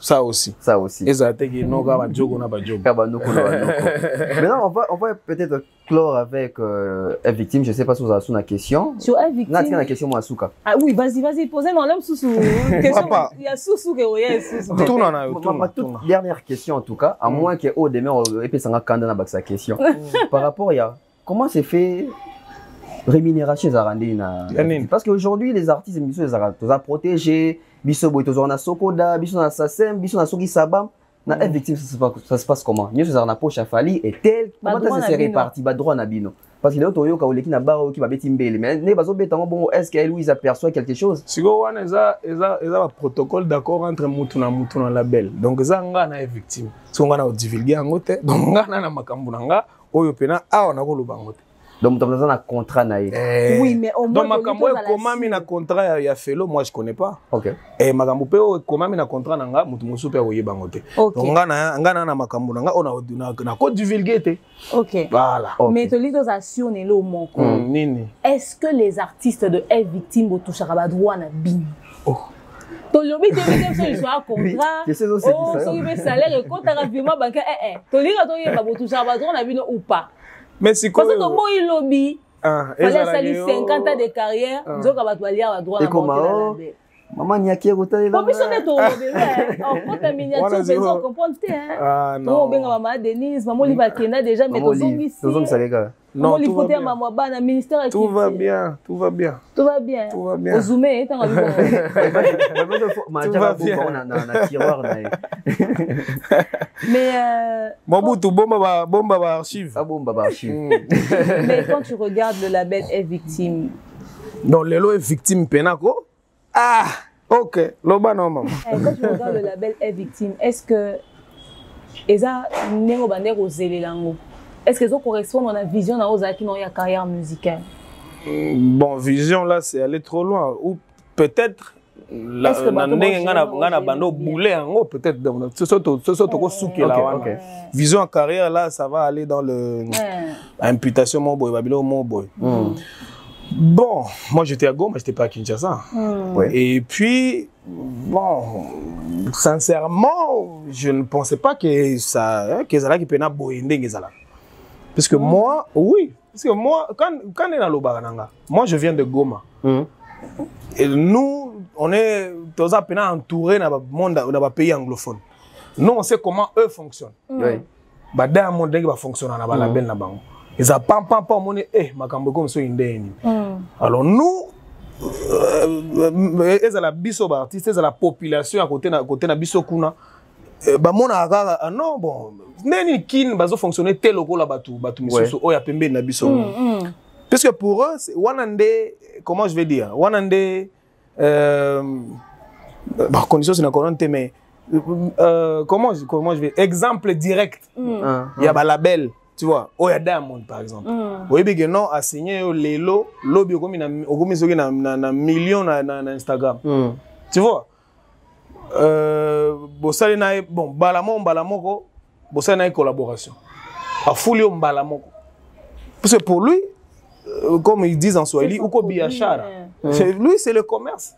Speaker 3: Ça aussi. Azate qui n'a pas de joke, on n'a pas de joke.
Speaker 2: Maintenant, on va peut-être clore avec F Victime. Je ne sais pas si vous avez une question.
Speaker 1: Sur F Victime.
Speaker 2: Non, une question, moi, Souka.
Speaker 1: Ah oui, vas-y, posez-moi l'homme sous. Il y a sous que oui, il y a sous.
Speaker 3: Tout en a.
Speaker 2: Ma toute dernière question, en tout cas, à moins que au demain, et puis ça n'a qu'un avec sa question. Par rapport à comment c'est fait rémunération parce qu'aujourd'hui les artistes ils sont protégés biso boy tozona na sokoda biso na sasem biso na soki sabam na F Victime ça se passe comment nous ça na poche à Fally et tel comment ça se répartit ba droit na bino parce qu'il est auto yoka oleki na baro ki ba beti mbele mais ne bazo beta bon est-ce que Louise aperçoit quelque chose
Speaker 3: siko wana eza ba protocole d'accord entre mutu na label donc za nga na F Victime so nga na divulguer ngote donc nga na makambu na nga oyo pena awa na ko loba ngote
Speaker 2: Donc, tu as un contrat.
Speaker 1: Oui, mais au moins.
Speaker 3: Donc, comment il y a un contrat, il y a fait moi je ne connais pas.
Speaker 2: Ok.
Speaker 3: Et comment il y a un contrat, je ne sais pas. Donc, on a divulgué.
Speaker 1: Ok.
Speaker 3: Voilà.
Speaker 1: Mais tu lis aux actions et l'eau mon. Est-ce que les artistes de F victime au toucher à droit na bin? Tu lobby tu veux que ce soit un contrat. Oh, ça il veut salaire et quand tu as virement bancaire tu lis quand il va toucher à droit na bin ou pas?
Speaker 3: Mais c'est quoi?
Speaker 1: Parce que moi il lobby. Fallait salir 50 ans de carrière, nous on va aller à droit na banque.
Speaker 2: Maman n'y a qui est là.
Speaker 1: Comme ça n'est pas bébé. En fait, ta miniature, mais on comprend tu hein. Non. On benga maman Denise, maman li va kena déjà mais tozongi.
Speaker 2: Tozongi ça les gars.
Speaker 1: Non, li faut dire maman ba na ministère.
Speaker 3: Tout va bien, tout va bien.
Speaker 1: Tout va bien.
Speaker 3: Tout va bien.
Speaker 1: Ozoumé tant on
Speaker 2: a tiroir là.
Speaker 1: Mais
Speaker 3: Mobutu bomba archive.
Speaker 2: Ah bomba archive.
Speaker 1: Mais quand tu regardes le label F victime.
Speaker 3: Donc Lelo est victime penako. Ah, ok. Loba non maman.
Speaker 1: Quand tu regardes le label F victime, est-ce que eza nengo bandeko zelelango? Est-ce que ça correspond à la vision de la carrière musicale?
Speaker 3: Bon, vision là, c'est aller trop loin. Ou peut-être, vision en carrière là, ça va aller dans l'imputation mon boy, Babylon mon boy. Bon, moi j'étais à Goma, j'étais pas à Kinshasa. Et puis, bon, sincèrement, je ne pensais pas que ça, que ça qui peut na boyende ngezala. Parce que moi, oui, parce que moi, quand on est dans l'Obarananga, moi je viens de Goma. Et nous, on est tous entourés dans le pays anglophone. Nous, on sait comment eux fonctionnent. Bah, dans mon monde, va fonctionner dans la label. Ils ont pas on est makambo comme ça indéni. Alors nous, ils ont la biso artiste, ils ont la population à côté na biso kuna. Bah mon aga non bon neni kin bazo fonctionner tel logo là batu misoso o ya pembe na biso. Parce que pour eux c'est wanande comment je vais dire wanande bah condition c'est encore mais comment je vais exemple direct. Il y a ba label tu vois o ya Diamond par exemple. Oui bien non a signé lelo lobby okomi soki na million na Instagram. Tu vois bon, balamoko, bossale na collaboration. A foulio balamoko. Parce que pour lui, comme ils disent en Swahili, ou kobiachara. Lui, c'est le commerce.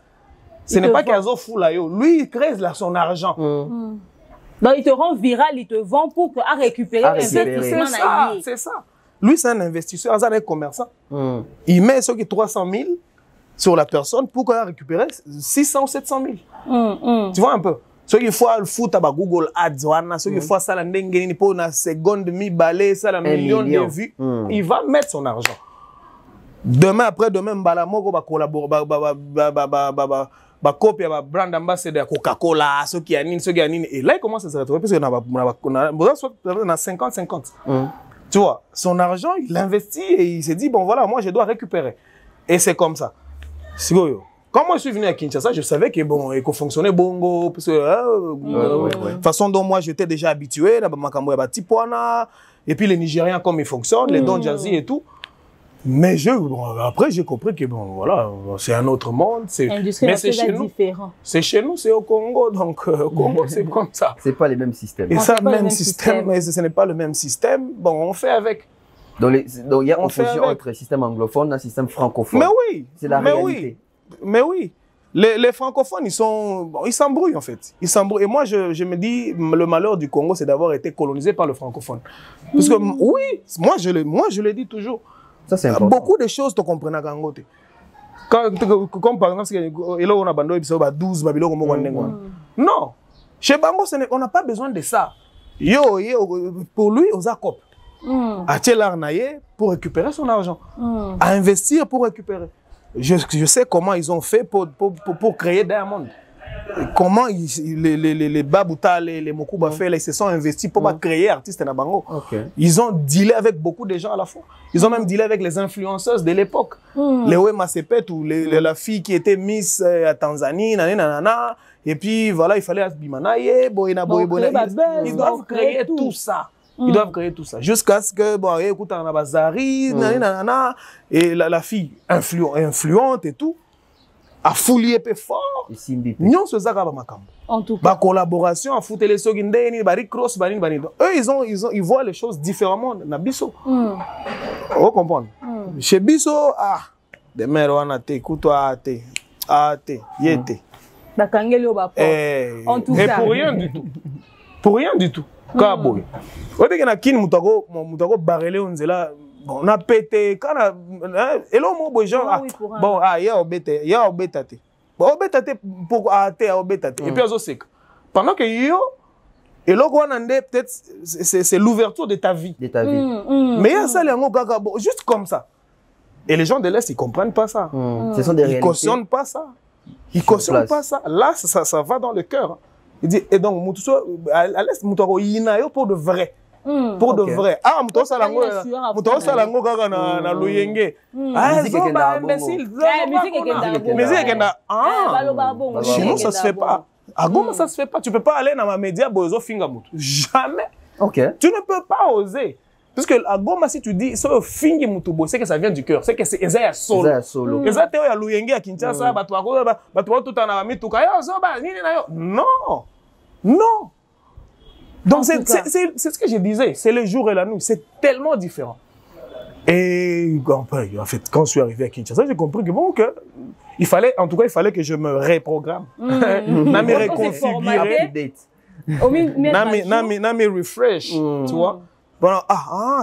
Speaker 3: Ce n'est pas qu'il fou là, lui, il crée son argent.
Speaker 1: Donc, il te rend viral, il te vend pour récupérer l'investissement.
Speaker 3: C'est ça. Lui, c'est un investisseur, c'est un commerçant. Il met ce qui 300 000 sur la personne pour qu'elle récupère 600 ou 700 000. Tu vois un peu? Ce qu'il faut le foot à Google Ads, ce qu'il faut ça la ndengeni pour une seconde mi-balai, ça la million de vues, il va mettre son argent. Demain après demain, Balamoko va collaborer, va copier va brand ambassadeur Coca-Cola, ceux qui animent, et là il commence à se retrouver parce qu'on a 50-50. Tu vois, son argent il l'investit et il s'est dit bon voilà moi je dois récupérer. Et c'est comme ça. Quand moi je suis venu à Kinshasa, je savais que bon, il fonctionnait bongo, parce que façon dont moi j'étais déjà habitué, et puis les Nigériens comme ils fonctionnent, les Don Jazzy et tout. Mais après j'ai compris que bon voilà, c'est un autre monde, mais c'est chez nous. C'est chez nous, c'est au Congo, donc au Congo c'est comme ça.
Speaker 2: C'est pas les mêmes systèmes.
Speaker 3: Et ça même système, mais ce n'est pas le même système. Bon, on fait avec.
Speaker 2: Donc il y a une fusion entre système anglophone et système francophone.
Speaker 3: Mais oui,
Speaker 2: c'est la réalité.
Speaker 3: Mais oui, les francophones, ils s'embrouillent en fait. Ils s'embrouillent. Et moi, je me dis, le malheur du Congo, c'est d'avoir été colonisé par le francophone. Parce que oui, moi je le dis toujours.
Speaker 2: Ça, c'est important.
Speaker 3: Beaucoup de choses, tu comprends à Gangote. Comme par exemple, on a 12 non, chez Bango, on n'a pas besoin de ça. Pour lui, aux accords. À Tchelarnaye pour récupérer son argent. À investir pour récupérer. Je sais comment ils ont fait pour créer Diamond. Comment les Babouta, les Mokuba fait, ils se sont investis pour créer artistes na Bango. Ils ont dealé avec beaucoup de gens à la fois. Ils ont même dealé avec les influenceuses de l'époque. Les Wema Sepet ou la fille qui était Miss à Tanzanie, nanana. Et puis voilà, il fallait Bimanaye, Boyna. Ils doivent créer tout ça. Ils doivent créer tout ça. Jusqu'à ce que, bon, écoute, on a Bazari, et la fille influente et tout, a fouillé peu fort. Nous, c'est ça
Speaker 1: en tout cas.
Speaker 3: Ma collaboration, a foutu les Sogindeni, Bari Cross, Bari. Eux, ils voient les choses différemment. Nabiso. Vous comprenez? Chez Bisso, des mères, on a été, écoute-toi, yété.
Speaker 1: En tout cas.
Speaker 3: Et pour rien du tout. Pour rien du tout. Kaboy. Au début, il y a un barrelé, on a pété. Et là, moi, genre, bon, il y a un bêta. Bon, pour athée, et puis, pendant que yo, et là, peut-être, c'est l'ouverture de ta vie. Mais il y a ça, juste comme ça. Et les gens de l'Est, ils ne comprennent pas ça.
Speaker 2: Ce sont des réalités.
Speaker 3: Ils ne cautionnent pas ça. Ils ne cautionnent pas ça. Là, ça va dans le cœur. Il dit, et donc, à l'Est, il y a pour de vrai. Pour de vrai. Ah, muto salango na luyenge. Ah, imbécile. Musique kenda. Ah. Chez nous, ça se fait pas. À Goma, ça se fait pas. Tu peux pas aller dans ma média bozo finga mutu. Jamais.
Speaker 2: OK.
Speaker 3: Tu ne peux pas oser. Parce que à Goma, si tu dis ça fingi mutu c'est que ça vient du cœur, c'est que c'est ezaya solo. Ezaya teo ya luyenge à Kinshasa, batu tout en a mis tout kaya zo ba nini na yo. Non. Non. Donc c'est ce que je disais, c'est le jour et la nuit, c'est tellement différent. Et en fait, quand je suis arrivé à Kinshasa, j'ai compris que bon, il fallait que je me reprogramme, na me reconfigurer, na me refresh, tu vois. Bon,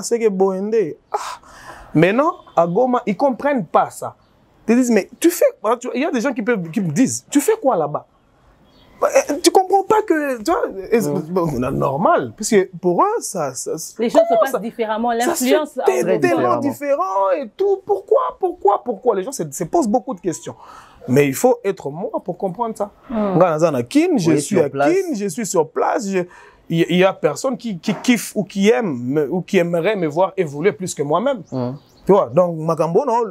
Speaker 3: c'est que Boende. Maintenant, à Goma, ils comprennent pas ça. Ils disent mais tu fais, il y a des gens qui me disent, tu fais quoi là-bas? Tu comprends pas que, tu vois, normal, parce que pour eux,
Speaker 1: les choses se passent différemment, l'influence
Speaker 3: est tellement différent et tout. Pourquoi les gens se posent beaucoup de questions. Mais il faut être moi pour comprendre ça. Je suis à Kin, je suis sur place, il y a personne qui kiffe ou qui aime ou qui aimerait me voir évoluer plus que moi-même. Tu vois, donc Makambo, non,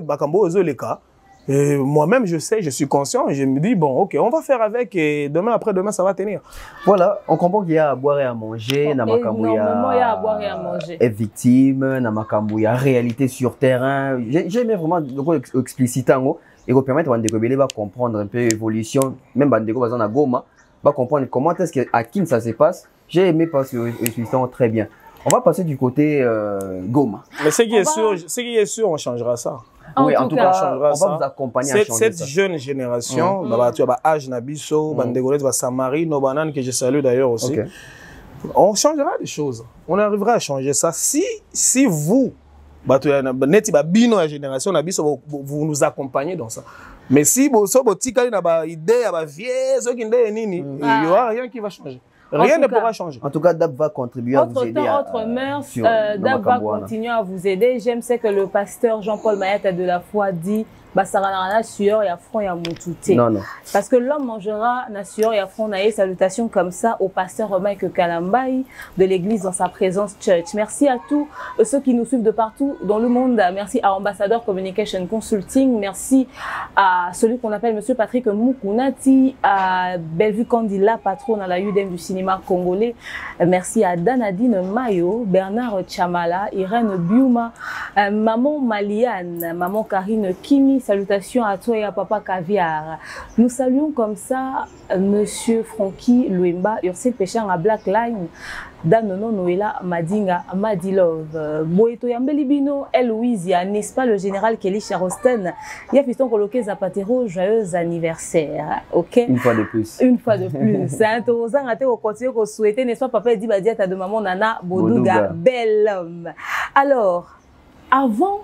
Speaker 3: Makambo, les cas. Et moi-même, je sais, je suis conscient et je me dis, bon, ok, on va faire avec et demain, après-demain, ça va tenir.
Speaker 2: Voilà, on comprend qu'il y a à boire et à manger,
Speaker 1: énormément, il y a à boire et à manger.
Speaker 2: Est victime, il y a réalité sur terrain. J'aimais vraiment expliciter et vous permettre de comprendre un peu l'évolution, même Bandeko Bazan à Goma, va comprendre comment est-ce qu'à Kin ça se passe. J'ai aimé parce que explicitant très bien. On va passer du côté Goma.
Speaker 3: Mais ce qui est sûr, on changera ça.
Speaker 2: Oui, en tout cas, on va vous accompagner à changer
Speaker 3: cette
Speaker 2: ça.
Speaker 3: jeune génération, tu as âge Nabiso, Bandegolette, Samari, Nobanan, que je salue d'ailleurs aussi. Okay. On changera les choses. On arrivera à changer ça. Si vous, bino la génération Nabiso, vous nous accompagnez dans ça. Mais si vous avez une idée, il n'y aura rien qui va changer. Rien ne pourra changer.
Speaker 2: En tout cas, DAB va contribuer à vous aider.
Speaker 1: Autre mœurs, DAB va continuer à vous aider. J'aime ce que le pasteur Jean-Paul Mayata de la foi dit. Basarana sueur et affront et amoututé.
Speaker 2: Non.
Speaker 1: Parce que l'homme mangera na sueur et affront naïe. Salutations comme ça au pasteur Romain Kalambaï de l'église dans sa présence church. Merci à tous ceux qui nous suivent de partout dans le monde. Merci à Ambassadeur Communication Consulting. Merci à celui qu'on appelle Monsieur Patrick Moukounati, à Bellevue Candila, patron à la UDM du cinéma congolais. Merci à Danadine Mayo, Bernard Chamala, Irène Biuma, Maman Maliane, Maman Karine Kimi. Salutations à toi et à Papa Caviar. Nous saluons comme ça Monsieur Francky Luemba, Ursule Péchang à Black Line, Danono Noëlla Madinga Madilove, Boeto Yambelibino, Elouisia, n'est-ce pas le général Kelly Charosten? Il y a fiston coloqué Zapatero, joyeux anniversaire. Ok?
Speaker 2: Une fois de plus.
Speaker 1: Une fois de plus. C'est intéressant à te continuer à souhaiter, n'est-ce pas, papa dit Badia ta de maman Nana Boduga, bel homme. Alors, avant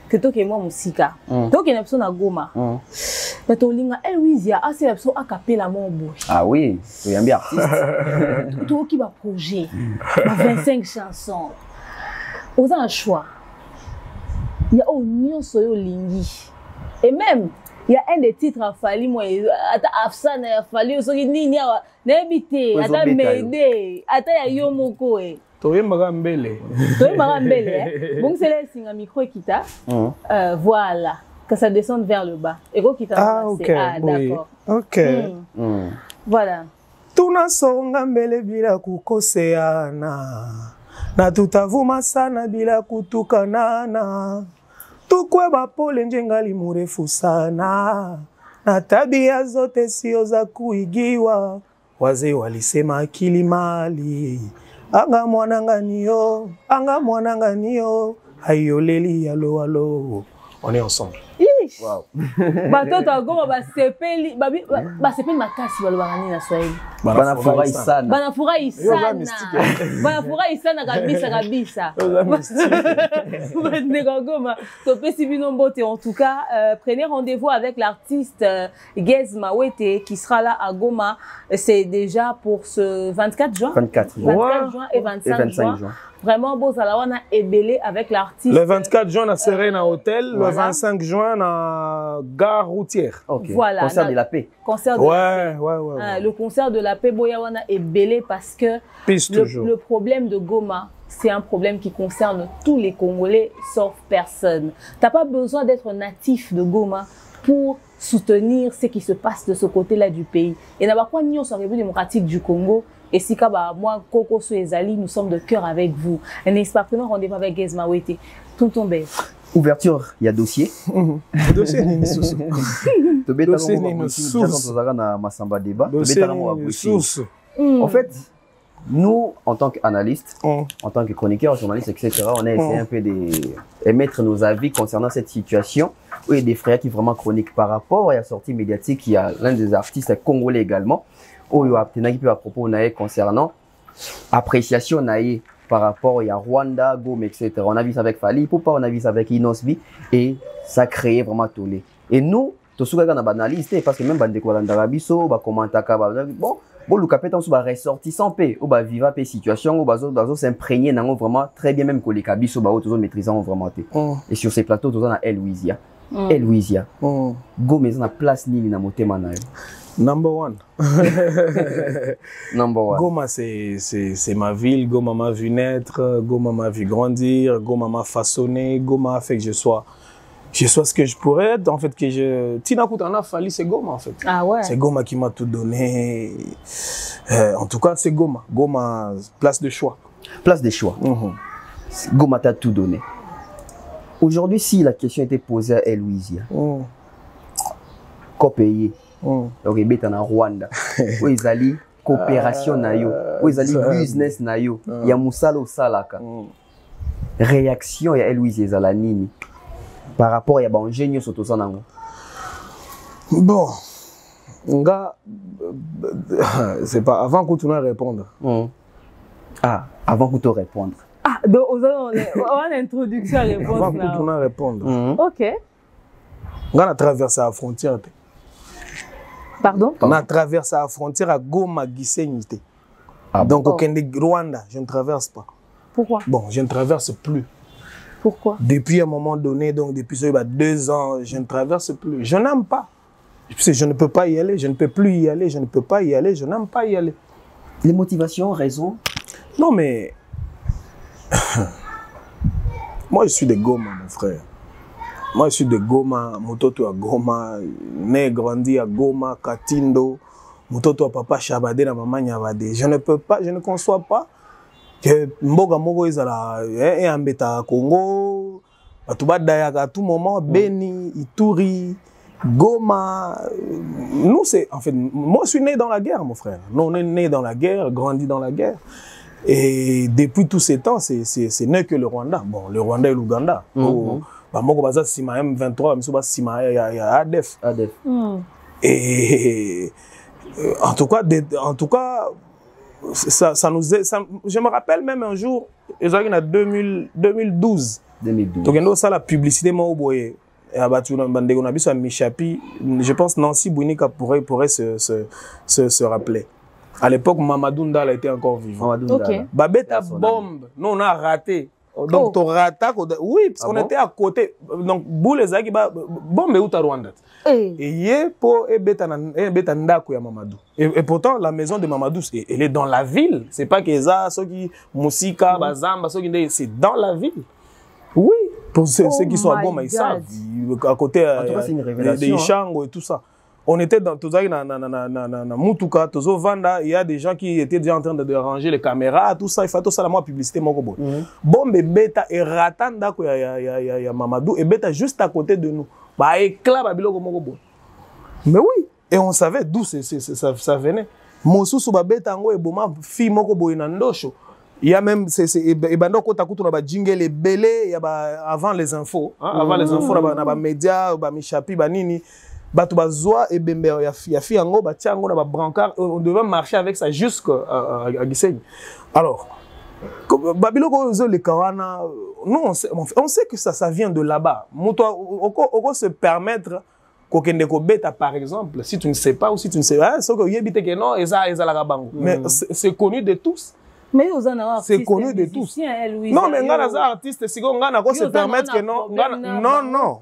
Speaker 1: que toi et moi musika toi qui n'as pas na Goma mais ton linga Elouisia assez l'abso a capé la mon boy.
Speaker 2: Ah oui, tu es un bien artiste.
Speaker 1: Toi qui va projet 25 chansons aux un choix il y a Union Soyo Lingi et même il y a un des titres à Fali moi ata Afsan a Fali so nini na habité ata Mede ata ya Yomoko
Speaker 3: Toye Magambele.
Speaker 1: Bon, c'est là, c'est un micro qui t'a. Voilà. Que ça descende vers le bas. Et qui t'a.
Speaker 3: Ah, ok.
Speaker 1: Ah, d'accord.
Speaker 3: Ok.
Speaker 1: Voilà.
Speaker 3: Tuna songa mbele bila kukoseana. Na tutavuma sana bila kutukanana. Tukwe bapole njengali murefu sana. Na tabia zote sio za kuigiwa. Wazee walisema akili mali. Anga mwananga niyo. Hayoleli yalo alo. On est ensemble.
Speaker 1: Wow. Batoto agoma basepeli basepeli makasi balobangani na Swahili.
Speaker 2: Banafurahi sana.
Speaker 1: Banafurahi sana kabisa. Goma. Topesi bino mbote en tout cas, prenez rendez-vous avec l'artiste Gez Mawete qui sera là à Goma. C'est déjà pour ce 24 juin. 24 juin et 25 juin. Vraiment, Bozalawana est belé avec l'artiste.
Speaker 3: Le 24 juin, à Serena Hotel. Le 25 juin, à Gare Routière.
Speaker 2: Okay. Voilà. Concert de la paix.
Speaker 1: Concert de la paix. Le concert de la paix, Boyawana est belé parce que le problème de Goma, c'est un problème qui concerne tous les Congolais, sauf personne. T'as pas besoin d'être natif de Goma pour soutenir ce qui se passe de ce côté-là du pays. Et n'a pas quoi ni au République démocratique du Congo. Et si moi, Koko Souezali, nous sommes de cœur avec vous. N'est-ce pas? Prenons rendez-vous avec Gez Mawete. Tonton Bey.
Speaker 2: Ouverture, il y a dossier.
Speaker 3: Dossier ni source.
Speaker 2: Dossier ni source. En fait, nous, en tant qu'analystes, en tant que chroniqueurs, journalistes, etc., on a essayé un peu d'émettre nos avis concernant cette situation. Où il y a des frères qui vraiment chroniquent par rapport à la sortie médiatique. Il y a l'un des artistes congolais également. Où il y a à propos concernant appréciation par rapport à Rwanda, Gom, etc. On a vu ça avec Fali Poupa, on a vu ça avec Inosbi et ça crée vraiment tollé. Et nous, tout ce qu'on a banalisé parce que même bande quoi d'Arabiso, ba commenter bon le capitaine on va ressortir sans paix, on va vivre paix situation, on va s'imprégner dans vraiment très bien même que les cabiso ba tous maîtrisant vraiment. Et sur ces plateaux tous on a Louisia. Louisia. Gom ils ont la place ni na motema na yo.
Speaker 3: Number one.
Speaker 2: Number one.
Speaker 3: Goma, c'est ma ville. Goma m'a vu naître. Goma m'a vu grandir. Goma m'a façonné. Goma a fait que je sois ce que je pourrais être. En fait, que je. Tina Koutana Fali, c'est Goma, en fait.
Speaker 1: Ah ouais.
Speaker 3: C'est Goma qui m'a tout donné. En tout cas, c'est Goma. Goma, place de choix.
Speaker 2: Place de choix. Goma t'a tout donné. Aujourd'hui, si la question était posée à Louisia, qu'au pays? Donc il est en Rwanda où ils allaient coopération na yo où ils allaient business na yo ya musalo salaka réaction ya Louise Zalanini par rapport à ingénieur surtout ça nango.
Speaker 3: Bon nga c'est pas avant que tu nous répondre.
Speaker 2: Avant que tu répondre.
Speaker 1: Donc on a une introduction à réponse
Speaker 3: avant que tu nous répondre.
Speaker 1: OK.
Speaker 3: On a traversé la frontière.
Speaker 1: Pardon?
Speaker 3: On a traversé la frontière à Goma Gisenite. Donc au Rwanda, je ne traverse pas.
Speaker 1: Pourquoi?
Speaker 3: Bon, je ne traverse plus.
Speaker 1: Pourquoi?
Speaker 3: Depuis un moment donné, donc depuis 2 ans, je ne traverse plus. Je n'aime pas. Je ne peux pas y aller, je ne peux plus y aller, je ne peux pas y aller, je n'aime pas y aller.
Speaker 2: Les motivations, raisons?
Speaker 3: Non mais... Moi je suis de Goma, mon frère. Moi, je suis de Goma, Mototo à Goma, né grandi à Goma, Katindo, Mototo à papa Chabade, na maman Nyabade. Je ne peux pas, je ne conçois pas que Mboga Mogo Izala, Ambeta Congo, Batubadaya à tout moment, Beni, Ituri, Goma. Nous, c'est, en fait, moi, je suis né dans la guerre, mon frère. Nous, on est né dans la guerre, grandi dans la guerre. Et depuis tous ces temps, c'est né que le Rwanda. Bon, le Rwanda et l'Ouganda. Moko baza sima M23 misuba sima ya ADF. Et en tout cas ça nous est, ça, je me rappelle même un jour ils ont en 2012 donc on ça la publicité mo boye et abatu na bandeko na biso Michapi, je pense Nancy Bounika pourrait se rappeler. À l'époque Mamadou Ndala était encore vivant.
Speaker 1: OK.
Speaker 3: Babeta bombe, nous on a raté. Donc, tu rates, oui, parce qu'on était à côté. Donc, boule les agis, bon, mais où tu Rwanda? Et hier, pour Ndako ya Mamadou. Et pourtant, la maison de Mamadou, elle est dans la ville. C'est pas que ça, ceux qui Moussika, Bazamba, ceux qui c'est dans la ville. Oui, pour ceux qui sont à Goma, ils savent. À côté des Chango et tout ça. On était dans Mutuka, Tozo Vanda, il y a des gens qui étaient déjà en train de ranger les caméras, tout ça, il faut tout ça, la publicité, mon robot. Bon, mais Beta et Ratanda, il y a Mamadou, et Beta juste à côté de nous. Bah, éclat, Babilo, mon robot. Mais oui, et on savait d'où ça venait. Mosu, Beta, et Boma, fille, mon robot, Nandosho. Il y a même, jingle les belés, avant les infos, avant les infos, il y a des médias, Michapi, Nini. On devait marcher avec ça jusqu'à Gisenyi. Alors, nous, on sait que ça vient de là-bas. On peut se permettre, par exemple, si tu ne sais pas ou si tu ne sais pas, mais c'est connu de tous.
Speaker 1: Mais
Speaker 3: c'est connu de tous. Non, mais les artistes, si on se permettre que non, non.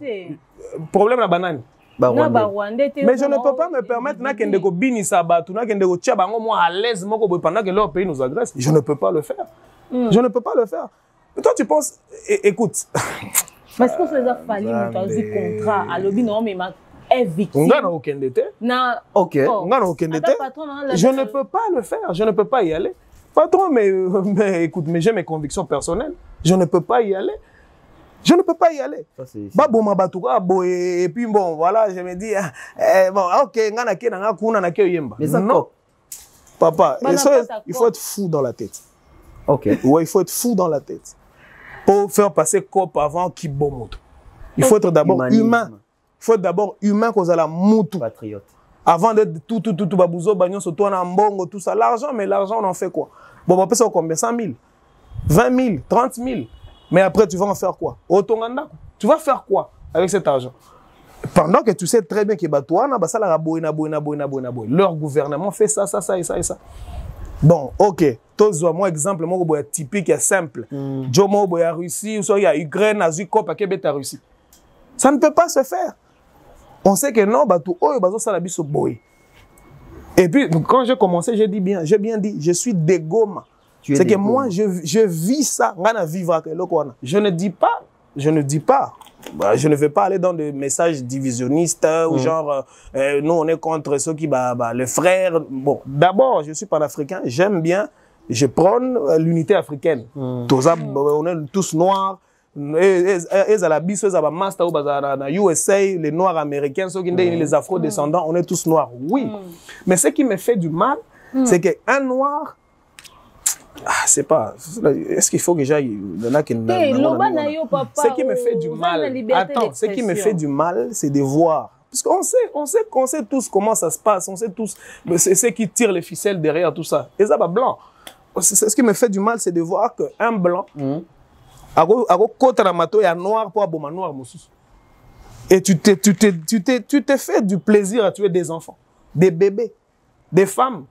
Speaker 3: Problème la banane. Mais je ne peux pas me permettre de binisa batu, de tia bango moi à l'aise pendant que leur pays nous agresse. Je ne peux pas le faire. Je ne peux pas le faire. Mais toi tu penses, écoute.
Speaker 1: Mais est-ce que ça a fallu un contrat à l'objet non mais est victime.
Speaker 3: On n'a aucun détail.
Speaker 2: Ok.
Speaker 3: On n'a aucun détail. Je ne peux pas le faire. Je ne peux pas y aller. Patron, mais écoute, mais j'ai mes convictions personnelles. Je ne peux pas y aller. Je ne peux pas y aller. Et puis bon, voilà, je me dis, bon, ok,
Speaker 2: mais ça
Speaker 3: non. Papa, il faut être fou dans la tête.
Speaker 2: Ok.
Speaker 3: Ouais, il faut être fou dans la tête. Pour faire passer COP avant qui bon il faut être d'abord humain. Il faut être d'abord humain qu'on a la moutou.
Speaker 2: Patriote.
Speaker 3: Avant d'être tout, babouzo, bagnon, surtout en mbongo, tout ça. L'argent, mais l'argent, on en fait quoi? Bon, on peut faire combien? 100 000, 20 000, 30 000. Mais après, tu vas en faire quoi? Tu vas faire quoi avec cet argent? Pendant que tu sais très bien que leur gouvernement fait ça, ça, ça et ça et ça. Bon, ok. Moi, exemple, moi, typique et simple. Jomo, il y a Russie, ou il y a Ukraine, a Russie. Ça ne peut pas se faire. On sait que non, et puis, quand j'ai commencé, j'ai bien dit, je suis des Goma. C'est que moi, je vis ça. Je ne dis pas, je ne vais pas aller dans des messages divisionnistes ou genre, nous on est contre ceux qui, les frères. Bon, d'abord, je suis panafricain, j'aime bien, je prône l'unité africaine. On est tous noirs. USA, les noirs américains, ceux qui les afro-descendants, on est tous noirs. Oui. Mais ce qui me fait du mal, c'est qu'un noir, c'est pas. Est-ce qu'il faut que j'aille. Ce qui me fait du mal. Attends, ce qui me fait du mal, c'est de voir. Parce qu'on sait tous comment ça se passe. On sait tous. C'est ceux qui tirent les ficelles derrière tout ça. Et ça va blanc. Ce qui me fait du mal, c'est de voir qu'un blanc. Et tu te fais du plaisir à tuer des enfants, des bébés, des femmes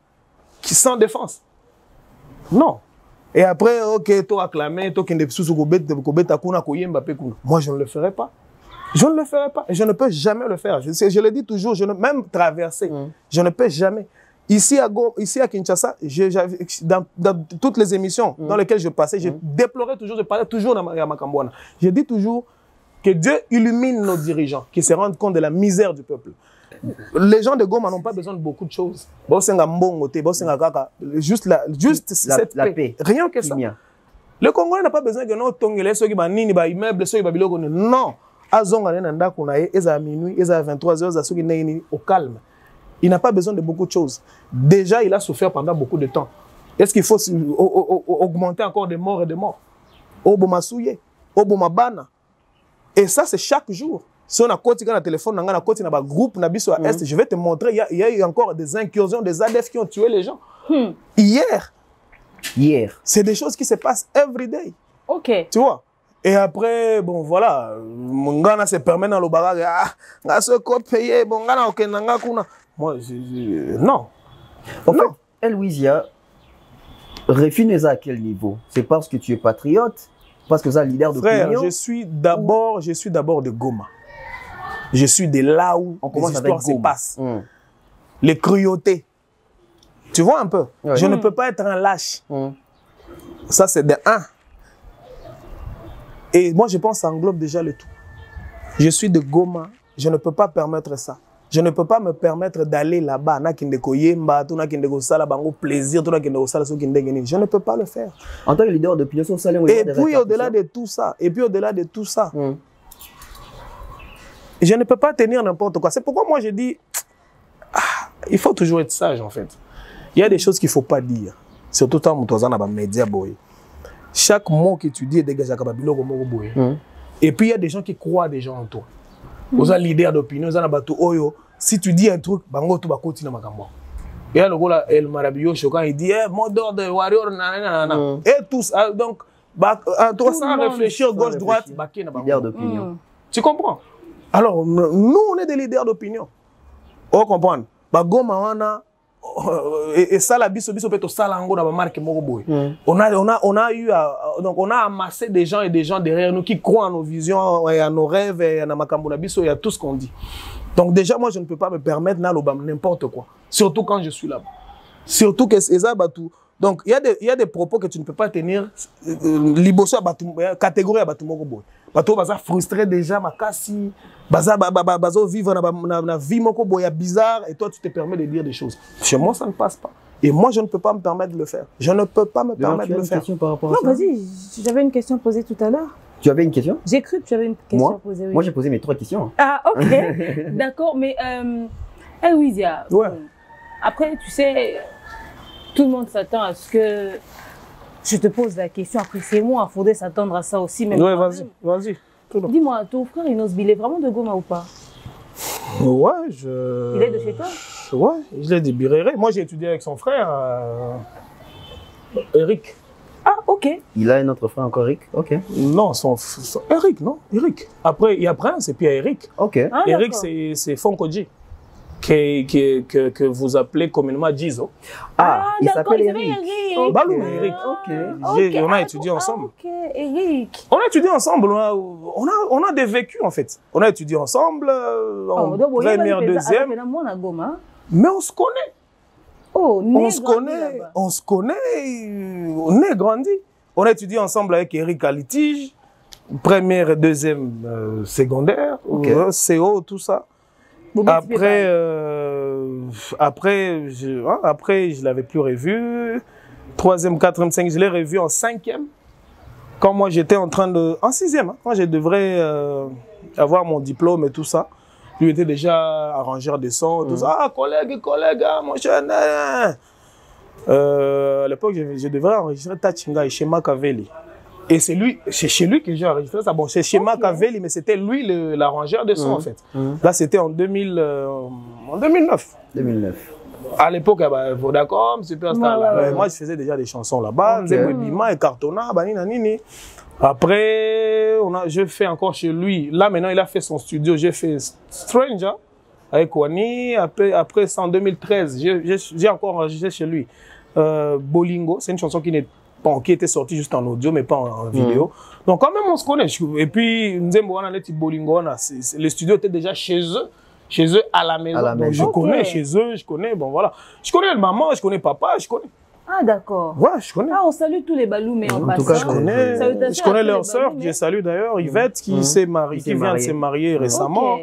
Speaker 3: qui sont défense. Non. Et après, ok, toi acclamé, toi qui ne moi je ne le ferai pas. Je ne le ferai pas. Et je ne peux jamais le faire. Je le dis toujours, même traverser, je ne peux jamais. Ici à Kinshasa, dans toutes les émissions dans lesquelles je passais, je déplorais toujours, je parlais toujours dans Makambouana. Je dis toujours que Dieu illumine nos dirigeants, qui se rendent compte de la misère du peuple. Les gens de Goma n'ont pas besoin de beaucoup de choses. Juste la paix. Rien que ça. Le Congolais n'a pas besoin que nous tongolais, ceux qui ont des immeubles, ceux qui ont des non. À minuit, à 23h, au calme. Il n'a pas besoin de beaucoup de choses. Déjà, il a souffert pendant beaucoup de temps. Est-ce qu'il faut augmenter encore des morts et des morts? Obomasouye, Obomabana. Et ça, c'est chaque jour. Si on a côté un téléphone, on a côté un groupe, je vais te montrer, il y a eu encore des incursions, des ADF qui ont tué les gens. Hier. C'est des choses qui se passent every day.
Speaker 1: Ok.
Speaker 3: Tu vois? Et après, bon, voilà, mon gars se permet dans le bagage, ce qu'on paye, bon, gars, ok, moi, non.
Speaker 2: En fait, Louisia, Refineza à quel niveau? C'est parce que tu es patriote? Parce que ça, leader d'opinion?
Speaker 3: Frère, je suis d'abord de Goma. Je suis de là où les histoires se passent. Les cruautés. Tu vois un peu? Oui. Je ne peux pas être un lâche. Ça, c'est de un. Et moi, je pense que ça englobe déjà le tout. Je suis de Goma. Je ne peux pas permettre ça. Je ne peux pas me permettre d'aller là-bas. Plaisir, je ne peux pas le faire.
Speaker 2: En tant que leader d'opinion sociale,
Speaker 3: et puis au-delà de tout ça, je ne peux pas tenir n'importe quoi. C'est pourquoi moi je dis, il faut toujours être sage en fait. Il y a des choses qu'il ne faut pas dire. Surtout quand tu es dans les médias. Chaque mot que tu dis est dégagé. Et puis il y a des gens qui croient des gens en toi. Vous êtes leader d'opinion, si tu dis un truc, bango tu vas continuer à makambo. Et là le gars El Marabio quand il dit mot d'ordre de warrior nanana. Et tous donc en toi sans réfléchir gauche droite,
Speaker 2: leader d'opinion.
Speaker 3: Tu comprends? Alors nous on est des leaders d'opinion. On comprend. Bagoma wana et ça la biso peut to sala ngo na ba marque moko boy. On a eu donc on a amassé des gens et des gens derrière nous qui croient en nos visions et à nos rêves et à makambo na biso et à tout ce qu'on dit. Donc déjà moi je ne peux pas me permettre n'importe quoi, surtout quand je suis là-bas. Surtout que ça tout. Donc il y a des propos que tu ne peux pas tenir liboso catégorie à batumoko boy. Bato baza frustré déjà makasi, bazo vivre na vie moko boya bizarre et toi tu te permets de dire des choses. Chez moi ça ne passe pas. Et moi je ne peux pas me permettre de le faire. Je ne peux pas me permettre de le faire.
Speaker 1: Non, vas-y, j'avais une question posée tout à l'heure.
Speaker 2: Tu avais une question?
Speaker 1: J'ai cru que tu avais une question à poser. Oui.
Speaker 2: Moi j'ai posé mes 3 questions.
Speaker 1: Ah OK. D'accord, mais Louisia.
Speaker 3: Ouais.
Speaker 1: Après tu sais tout le monde s'attend à ce que je te pose la question, après c'est moi, il faudrait s'attendre à ça aussi.
Speaker 3: Oui, vas-y.
Speaker 1: Dis-moi, ton frère Inosbi, il est vraiment de Goma ou pas?
Speaker 3: Ouais,
Speaker 1: Il est de chez toi?
Speaker 3: Ouais, il est de Biréré. Moi j'ai étudié avec son frère, Eric.
Speaker 1: Ah, ok.
Speaker 2: Il a un autre frère encore, Eric? Ok.
Speaker 3: Non, Eric, non? Eric. Après, il y a Prince et puis il y a Eric.
Speaker 2: Ok.
Speaker 1: Ah,
Speaker 3: Eric, c'est Fonkoji. Que vous appelez communément Jizo.
Speaker 2: Ah, il s'appelle Eric.
Speaker 3: Balou, Eric.
Speaker 2: Ok.
Speaker 3: On a étudié ensemble.
Speaker 1: Ok, Eric.
Speaker 3: On a étudié ensemble. On a des vécus en fait. On a étudié ensemble en première, deuxième. Mais on se connaît.
Speaker 1: Oh,
Speaker 3: on se connaît. On est grandi. On a étudié ensemble avec Eric à Litige. Première et deuxième secondaire. CO, tout ça. Après, je l'avais plus revu. Troisième, quatrième, cinquième, je l'ai revu en cinquième. Quand moi j'étais en train de... En sixième, quand je devrais avoir mon diplôme et tout ça. Lui était déjà arrangeur de son, tout ça. Ah, collègue, mon cher. À l'époque, je devrais enregistrer Tachinga et chez Makaveli. Et c'est chez lui que j'ai enregistré ça. Bon, c'est chez Makaveli, mais c'était lui l'arrangeur de son en fait. Là, c'était en 2009. 2009. À l'époque, Vodacom, Superstar. Moi, je faisais déjà des chansons là-bas. Nzembo Bima et Cartona, Banina Nini. Après, je fais encore chez lui. Là, maintenant, il a fait son studio. J'ai fait Stranger avec Wani. Après ça, en 2013, j'ai encore enregistré chez lui. Bolingo, c'est une chanson qui était sortie juste en audio, mais pas en vidéo. Donc, quand même, on se connaît. Et puis, Nzembo Wana, Bolingo, le studio était déjà chez eux à la maison. Donc, je connais chez eux, je connais, bon voilà. Je connais le maman, je connais papa, je connais.
Speaker 1: Ah, d'accord.
Speaker 3: Ouais, je connais.
Speaker 1: Ah, on salue tous les Balou, mais en passant.
Speaker 3: En tout cas, je connais leur sœur, que j'ai salué d'ailleurs, Yvette, qui s'est mariée, qui vient de se marier récemment.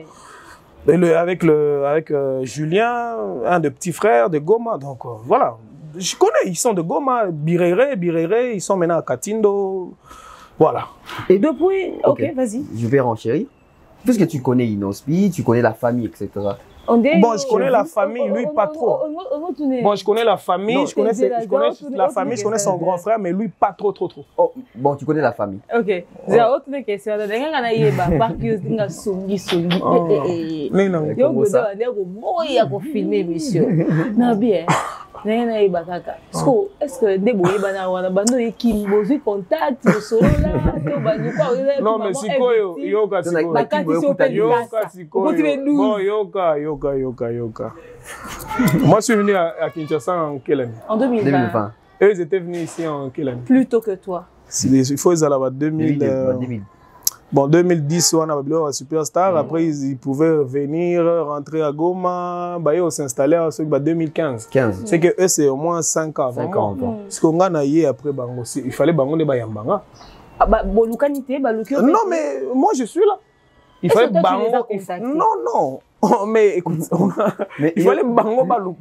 Speaker 3: Avec Julien, un des petits frères de Goma. Donc, voilà. Je connais, ils sont de Goma, Biréré, ils sont maintenant à Katindo. Voilà.
Speaker 2: Et
Speaker 1: depuis, ok, vas-y.
Speaker 2: Je vais renchérir. Puisque tu connais Inosbi, tu connais la famille, etc.
Speaker 3: Bon, je connais la famille, lui pas trop. Bon, je connais la famille, je connais la famille, je connais son grand frère, mais lui pas trop.
Speaker 2: Oh, bon, tu connais la famille.
Speaker 1: Ok. J'ai autre question. Est-ce que des boys contact
Speaker 3: non, mais c'est quoi yoka. Moi, je suis venu à Kinshasa en quelle année?
Speaker 1: En 2020.
Speaker 3: Eux, ils étaient venus ici en quelle année?
Speaker 1: Plus tôt que toi.
Speaker 3: Il faut qu'ils allaient à 2000. Bon, 2010, on a eu Superstar. Après, ils pouvaient venir, rentrer à Goma. Ils s'installer en 2015. C'est que eux, c'est au moins 5 ans.
Speaker 2: 5 ans.
Speaker 3: Parce qu'on a eu après Bango. Il fallait Bango de Bayambanga.
Speaker 1: Non,
Speaker 3: mais moi, je suis là. Il fallait Bango. Non. mais écoute, il fallait bango balou.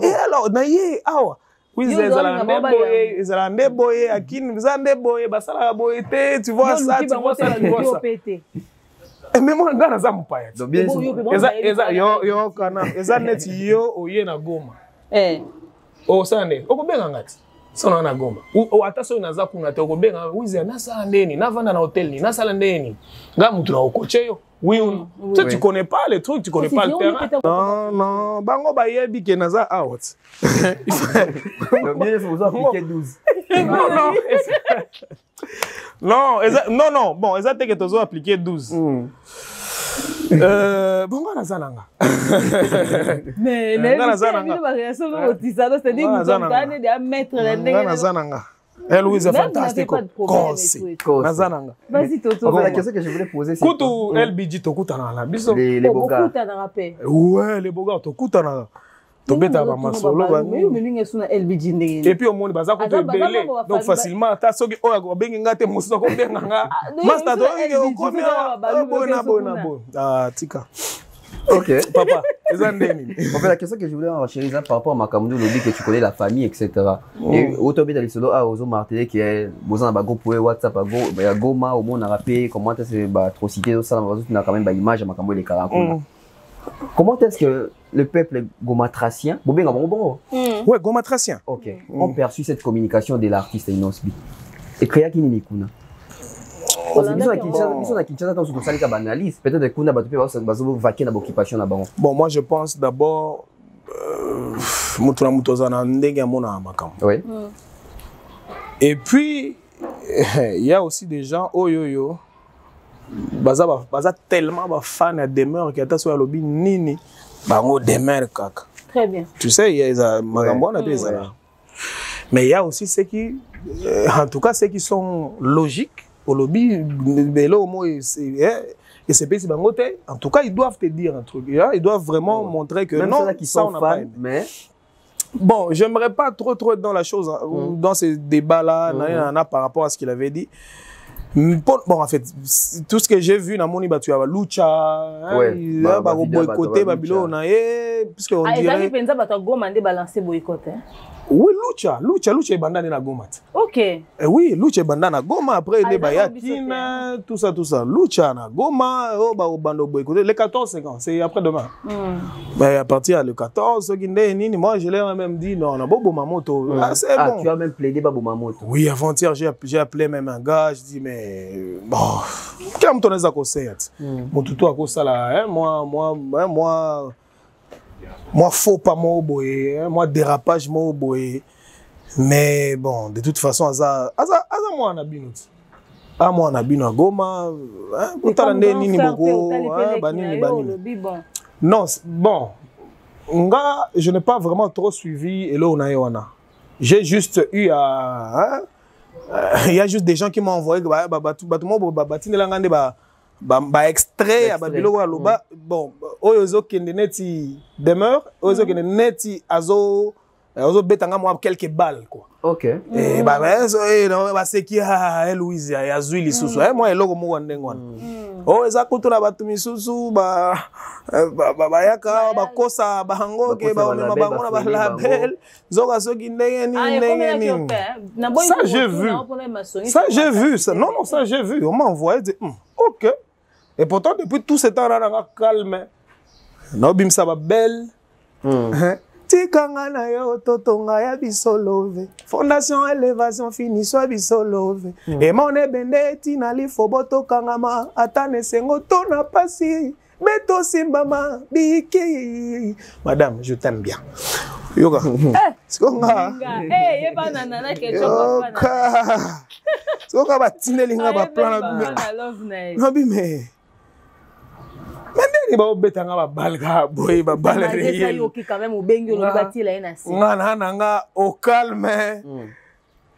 Speaker 2: Et alors,
Speaker 3: naïe, awa. Oui, Zalande boye, Akin, Zande boye, Basala boye, tu vois ça, tu vois ça, tu vois ça. Mais moi, je suis un peu de yo, kana, net yo, oye na goma. O sande, o kobenga ngati. Sona na goma. O ataso na za kuna te o kobenga, wize na sala ndeni, na vanda na hotel ni, na sala ndeni. Nga mutu na okoche yo. Oui ou non? Tu connais pas les trucs, tu connais pas le terrain. Non, non, bango ba yebi ke na za out.
Speaker 2: Il faut appliquer 12.
Speaker 3: Non, non, bon, ils ont été que appliqué 12. Bon, on a zananga.
Speaker 1: Mais
Speaker 3: Louise est fantastique.
Speaker 2: Vas-y, Toto. La question que je voulais poser, c'est
Speaker 3: Koutou, LBG, to koutana la biso.
Speaker 2: Les bogas.
Speaker 3: Ouais, les bogas, to koutana. Tobeta ba masolo ba et puis au monde baza ko belé donc facilement ta soki oya ko bengi ngate muso ko benga nga master to ko komia bona ah tika.
Speaker 2: Ok.
Speaker 3: Papa, les andeni.
Speaker 2: En fait, la question que je voulais enchaîner par rapport à Makamudou, le dit que tu connais la famille, etc. Et autour de l'isolo, Ozo Martelé, qui est besoin d'un groupe WhatsApp, il y a Goma, au monde, on a rappelé, comment est-ce que atrocité, ça, on a quand même une image à Makamudou, les Karakons. Comment est-ce que le peuple gomatracien,
Speaker 3: ouais, gomatracien,
Speaker 2: ok, ont perçu cette communication de l'artiste Inosbi? Et créa qui n'est pas
Speaker 3: bon, moi je pense d'abord oui. Et puis il y a aussi des gens oyoyo baza tellement fan à demeure qui attend sur le lobby nini bango demeure kaka.
Speaker 1: Très bien.
Speaker 3: Tu sais il y a mais il y a aussi ceux qui en tout cas ceux qui sont logiques au lobby, en tout cas, ils doivent te dire un truc. Ils doivent vraiment montrer que
Speaker 2: même
Speaker 3: non,
Speaker 2: qui sont fans, mais...
Speaker 3: Bon, j'aimerais pas trop être dans la chose, dans ces débats-là, par rapport à ce qu'il avait dit. Bon, en fait, tout ce que j'ai vu dans mon Iba, tu as Lucha, boycotter Babylone, puisque on dirait... Oui, Lucha est bandana na Goma.
Speaker 1: Ok.
Speaker 3: Oui, Lucha est bandana na Goma. Après, il y a Tina, tout ça. Lucha na Goma, bando boycotté. Le 14, c'est après-demain. Mais à partir du 14, moi, je l'ai même dit, non, on a Bobo Mamoto. C'est bon.
Speaker 2: Tu as même plaidé Bobo Mamoto.
Speaker 3: Oui, avant-hier, j'ai appelé même un gars, je dis, mais bon, quel est ton conseil? Mon toutou à cause ça là, moi, faux pas mon boy, moi, dérapage mon boy. Mais bon, de toute façon, moi, on a bien. Moi, on a bien Goma. Non, bon. Je n'ai pas vraiment trop suivi Elo Nayoana. J'ai juste eu à. Il y a juste des gens qui m'ont envoyé extrait à Babilo Aloba. Bon, oyozo kende neti demeure, oyozo kende neti azo betanga moi quelques balles quoi.
Speaker 2: OK.
Speaker 3: Et c'est qui a Louise ya Zuili susu. Moi eloko mo ndengo wana. Oh eza kutuna batu misusu yaka bakosa bahango ke ba mema bango na ba label zoka soki ndenge ni. Ça j'ai vu. Ça j'ai vu ça. Non, ça j'ai vu. On m'a envoyé dit OK. Et pourtant, depuis tout ce temps-là, on a calme. Non, bim ça va belle. Tikanga yo totonga ya bisolove. Fondation élévation fini so bisolove. Et mon ebende tinali foboto kangama atane sengo tona pasi. Beto simbama biki. Madame, je t'aime bien. Yoga. Skonga.
Speaker 1: Eh, yeba nana ketchup bana.
Speaker 3: Skonga ba tinelinga ba plan na. Non bime. Mais il y a des balles boy ba balle réel. Au calme.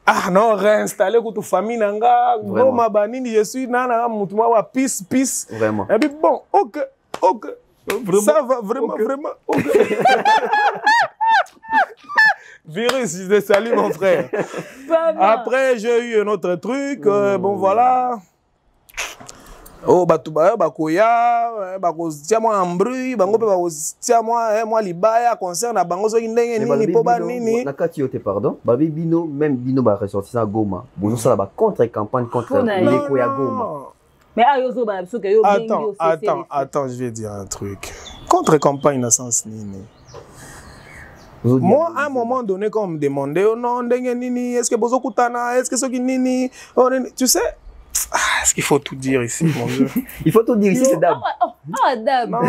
Speaker 3: Ah non, réinstaller toute famille nanga, goma banini je suis nana mutuma wa peace.
Speaker 2: Vraiment.
Speaker 3: Et puis bon, OK. Vraiment, ça va vraiment. OK. Virus, je te salue mon frère. Après j'ai eu un autre truc, bon voilà. Oh, bakoya, bakotia moi en bruit, bango pe bakotia moi libaya concerne bango so ndenge nini po ba nini.
Speaker 2: Na kati yote pardon. Babi bino même bino ba ressortissant Goma. Bozo ça ba contre campagne contre les koya Goma.
Speaker 1: Mais ayozo ba biso ke yo bengi.
Speaker 3: Attends, je vais dire un truc. Contre campagne na sens nini. Moi, à un moment donné, quand on me demandait, oh non, nini, est-ce que bozo kutana, est-ce que so ki nini, tu sais. Est-ce qu'il faut tout dire ici, mon Dieu?
Speaker 2: Il faut tout dire ici, c'est Dab.
Speaker 1: Dab.
Speaker 3: Non.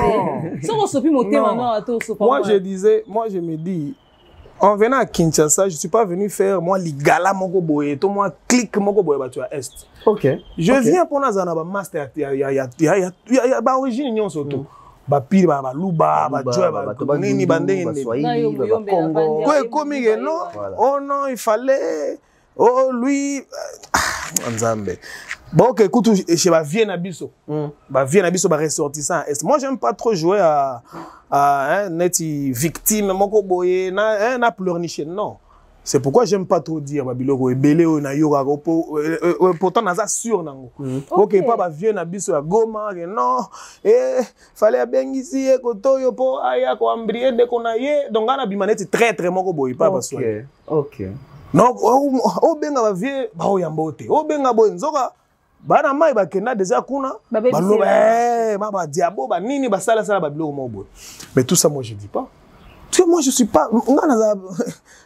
Speaker 1: Moi,
Speaker 3: je me dis, en venant à Kinshasa, je ne suis pas venu faire, moi, ligala moko boye, tout moi, clic moko boye, tu as est.
Speaker 2: Ok.
Speaker 3: Je viens pour nous en master, il y a origine, non, surtout. Bapiri, baluba, badjoue, nini, bandenge, Congo. Oh non, il fallait, oh lui, Nzambe. Bon, ok, écoute, je vais venir à Bisso. Je vais ressortissant. Moi, j'aime pas trop jouer à être victime, na pleurnicher. Non. C'est pourquoi j'aime pas trop dire Babiloko ebele o na yoga pourtant naza sûr nango. OK, pas venir à Bisso à Goma, non. Fallait bengisi e kotoyo po aya ko ambrier de konaye. Donc na bimaneti très très moko boy pas parce que.
Speaker 2: OK.
Speaker 3: Non, o benga ba vie ba o yambote. O benga bo nzoka bana mai ba kena déjà kuna baloba ba diabo ba nini ba sala ba biloko mobo. Mais tout ça moi je dis pas. Parce que moi je suis pas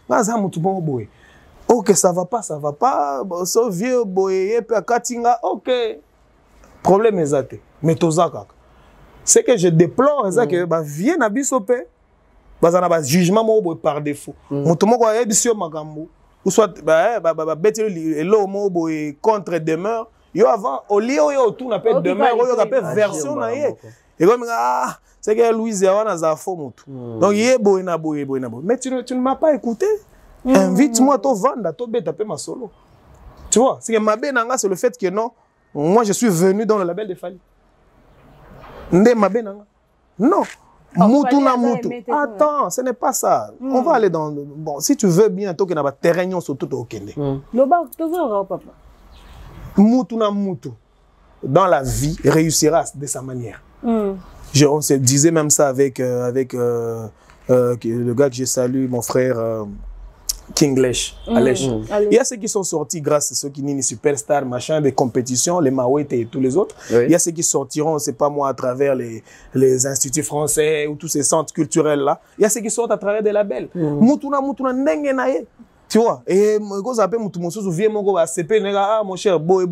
Speaker 3: ngaza mutu boy. OK, ça va pas. So vieux boy pe katinga, OK. Problème ezate. Mais tozaka. C'est que je déplore ça que ba vie na biso pe bazana ba jugement mobo par défaut. Mutu moko ayebisio makambo. Ou soit l'eau mobo et contre demeure yo avant au lieu yo tout n'a pas demeure yo n'a pas version na yé et comme c'est que Louise Yawana za faux mutu donc yé boy na boy mais tu ne m'as pas écouté. Invite-moi to vendre to beta pe ma solo, tu vois. C'est que ma benanga c'est le fait que non, moi je suis venu dans le label de Fally ndé ma benanga non. Moutou na moutou. Attends, ce n'est pas ça. On va aller dans... Bon, si tu veux bien, toi qui n'as pas terrain sur tout au Kende. Moutou na moutou. Dans la vie, réussira de sa manière. On se disait même ça avec le gars que j'ai salué, mon frère Kinglish, Alèche. Il y a ceux qui sont sortis grâce à ceux qui sont superstars, machin, des compétitions, les Mawete et tous les autres. Oui. Il y a ceux qui sortiront, c'est pas moi, à travers les instituts français ou tous ces centres culturels-là. Il y a ceux qui sortent à travers des labels. Moutouna, nenge nae. Tu vois? Et quand j'appelle Moutoumoussou, viens mon gars, mon cher, boy.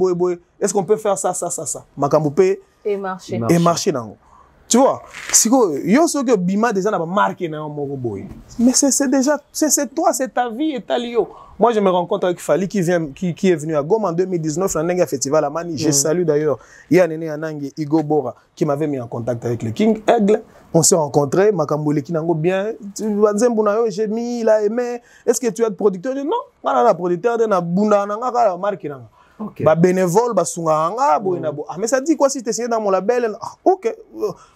Speaker 3: Est-ce qu'on peut faire ça? Makamboupé.
Speaker 1: Et marcher.
Speaker 3: Et marcher dans. Tu vois, si yo so que bima déjà n'a pas marqué dans mon boy. Mais c'est déjà c'est toi, c'est ta vie et ta lio. Moi je me rencontre avec Fally qui est venu à Goma en 2019 dans un festival à Mani. Je salue d'ailleurs Yanene Anangi Igo Bora qui m'avait mis en contact avec le King Aigle. On s'est rencontrés, Makambole qui nango bien. J'ai mis, il a aimé. Est-ce que tu es producteur? Non, non, producteur de na bunda nanga marqué nanga. Okay. Bah bénévole, bah sunganga, mais ça dit quoi si tu es signé dans mon label? Ok,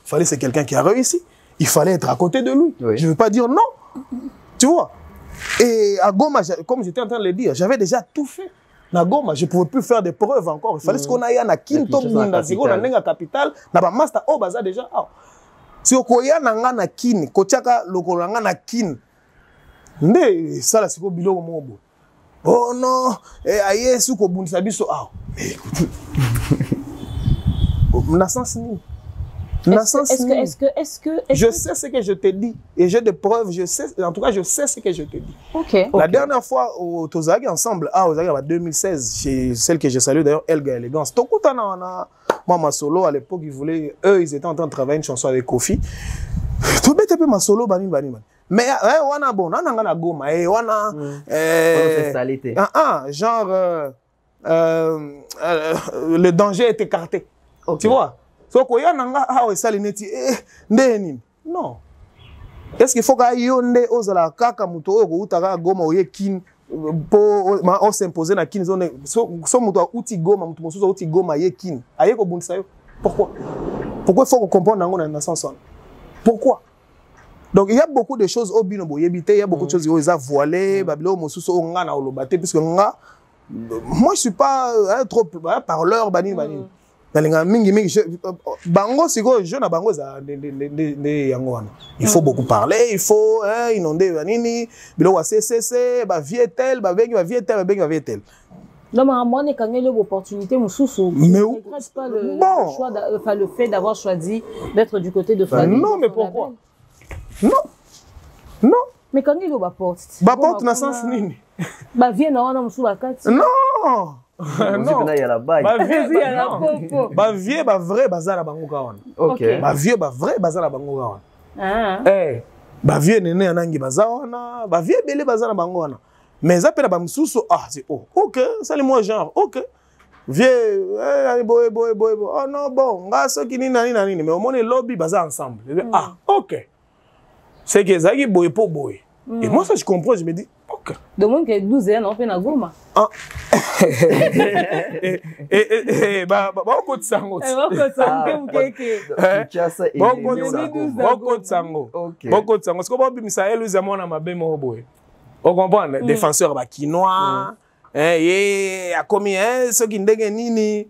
Speaker 3: fallait c'est quelqu'un qui a réussi. Il fallait être à côté de lui. Oui. Je veux pas dire non. Tu vois? Et à Goma, comme j'étais en train de le dire, j'avais déjà tout fait. À Goma, je pouvais plus faire des preuves encore. Il fallait qu'on aille à Kinto, na capitale, na ba master au baza déjà. Si okoya nanga na kin, kochaka lokolanga na kin. Nde ça là c'est ko biloko mobo. Oh non, aïe, sous ko bundisa biso ah. Est-ce que je sais ce que je te dis et j'ai des preuves, je sais en tout cas je sais ce que je te dis.
Speaker 1: OK.
Speaker 3: La dernière fois au Tozagi ensemble au 2016 chez celle que j'ai salué d'ailleurs Elga Elegance. Tokutana moi ma solo à l'époque ils étaient en train de travailler une chanson avec Kofi. Tu bête peu ma solo bani. Mais wana bon nanga na Goma wana genre le danger est écarté. Okay. Tu vois? So ko ya nanga salineti ndeni. Non. Est-ce qu'il faut que yonde ozala kaka muto oyo ko utaka Goma oye kin po on s'imposer na kin zone so muto uti Goma muto mosusu uti Goma ye kin. Aye ko bundisa yo. Pourquoi il faut qu'on comprenne nango na sens pourquoi? Donc il y a beaucoup de choses au binobo yebite, il y a beaucoup de choses qui ont voilé, babilo mosusu onga na olobate puisque nga moi je suis pas trop parleur bani. nalinga mingi bango siko jeune na bango za de yango wana il faut beaucoup parler, il faut inonder nini bilo wa CCC ba vie tel ba bengi ba vie tel ba bengi ba vie tel.
Speaker 1: Non, mais moi, on est quand même l'opportunité, mais ne regrette pas le choix, enfin le fait d'avoir choisi d'être du côté de Flavie.
Speaker 3: Non, mais pourquoi? Non.
Speaker 1: Mais quand il y a une porte.
Speaker 3: Ba porte na sens nini?
Speaker 1: Ba vie na wana musu bakati.
Speaker 3: Non.
Speaker 2: Non. Il y a la bague.
Speaker 3: Ba vie ba vrai bazala bango ka wana.
Speaker 2: OK.
Speaker 3: Ba vie ba vrai bazala bango ka wana.
Speaker 1: Ah.
Speaker 3: Ba vie nene anangi bazala wana, ba vie belé bazala bango wana. Mais ça peut être c'est ok, ça les moi genre, ok. Vieux, boy. Oh non, bon, mais au moins les lobbies basés ensemble. Ah, ok. C'est que ça qui boy pour boy. Et moi, ça je comprends, je me dis, ok.
Speaker 1: De monde que 12 ans, on fait na goma.
Speaker 3: Ah. Bah, on compte sango. On comprend, défenseur quinois, a commis ce qui ndenge nini.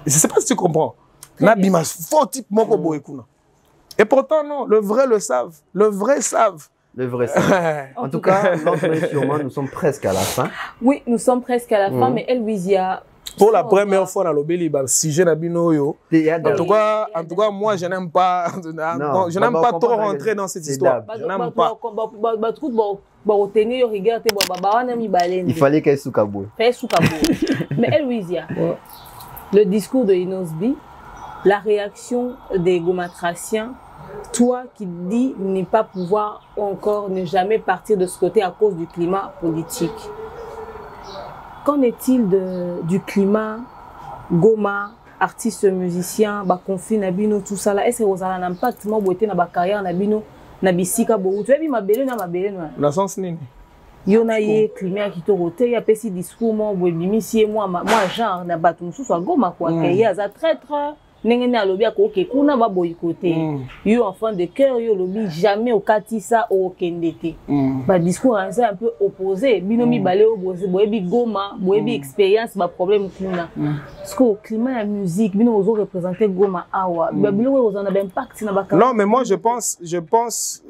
Speaker 3: Je sais pas si tu comprends. Nabima fort type moko boekuna. Et pourtant non, le vrai le savent, le vrai savent.
Speaker 2: Le vrai savent. En tout cas, sûrement nous sommes presque à la fin.
Speaker 1: Oui, nous sommes presque à la fin, mais Elwizia.
Speaker 3: Pour la première fois dans le Béli, si je n'ai en tout cas, moi je n'aime pas, je n'aime pas trop rentrer dans cette histoire. Je n'aime pas.
Speaker 2: Il fallait qu'elle soit Soukabou.
Speaker 1: Mais Elwizia, le discours de Inosbi, la réaction des gomatraciens, toi qui dis ne pas pouvoir encore ne jamais partir de ce côté à cause du climat politique. Qu'en est-il du climat, Goma, artistes, musiciens, conflit, nabino, tout ça là? Est-ce que vous avez un impact dans la carrière, nabino, nabisika, tu as vu ma belle, na ma belle,
Speaker 3: la sens nini?
Speaker 1: Yona ye climat qui te rote, y a pas si discours moi, moi genre na batu sous Goma quoi, qu'il y a ça traître. N'engene alobi akoke kuna ba boycotté yo enfant de cœur yo lobi jamais au katisa au kendete ba discours un peu opposé binomi balé au boyebi Goma boyebi expérience ba problème kuna parce que au climat la musique bino ozo représenter Goma awa ba bino ozo na impact na ba.
Speaker 3: Non mais moi je pense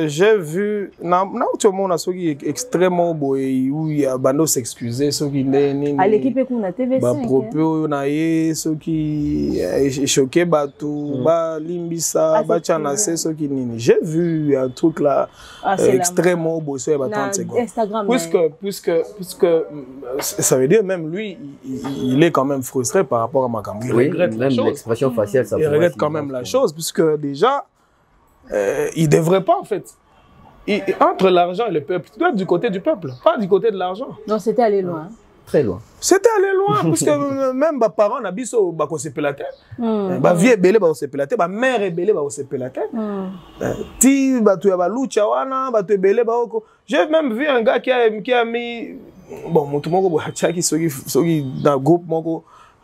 Speaker 3: j'ai vu na tout le monde a soki extrêmement boy où il y a bando s'excuser soki ndeni
Speaker 1: à l'équipe kuna TV5
Speaker 3: ba propos na ye soki choqué batou ba limbisa ba chanase soki nini. J'ai vu un truc là extrêmement beau sur 30 secondes.
Speaker 1: Instagram
Speaker 3: puisque ça veut dire même lui il est quand même frustré par rapport à Makambo. Il regrette
Speaker 2: même l'expression faciale ça.
Speaker 3: Il regrette quand même la chose puisque déjà il devrait pas en fait. Entre l'argent et le peuple, tu dois être du côté du peuple, pas du côté de l'argent.
Speaker 1: Non, c'était aller loin.
Speaker 2: Très loin.
Speaker 3: C'était aller loin, parce que même mes parents n'ont pas se la tête. Ma vie est belle, se la tête. Ma mère est belle, se la tête. Ti, tu as lucha wana, tu es belle, j'ai même vu un gars qui a mis, bon, tout le monde a qui dans le groupe,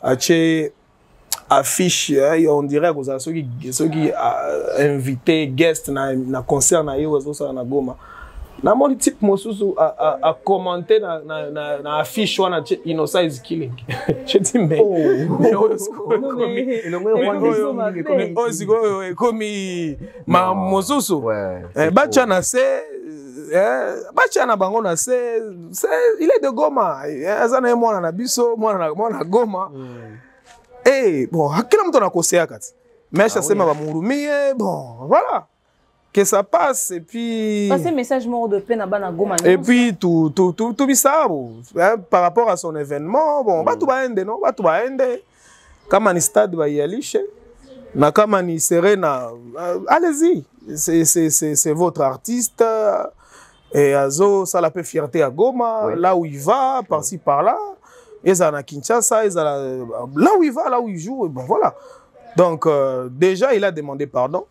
Speaker 3: a affiche, on dirait que ceux qui invité guest na concert na yo na Goma. Na mon type mosusu a commenté na affiche wana Innocent is killing. Je dis mais comme ma mosusu bacha na se bacha na bango na se il est de Goma azana mwana na biso mwana Goma. Eh bon kila mtu anakosea kati mais ça c'est ma murumie bon voilà que ça passe et puis
Speaker 1: passer message mort de peine à bana Goma
Speaker 3: et puis tout bizarre par rapport à son événement bon ba tout ba ende non ba tout ba ende kama ni stade ba yalishe na kama ni Serena allez-y c'est votre artiste et azo ça la fait fierté à Goma là où il va par-ci par-là. Ils sont à Kinshasa, ils sont là où il va, là où il joue, et bon voilà. Donc déjà, il a demandé pardon.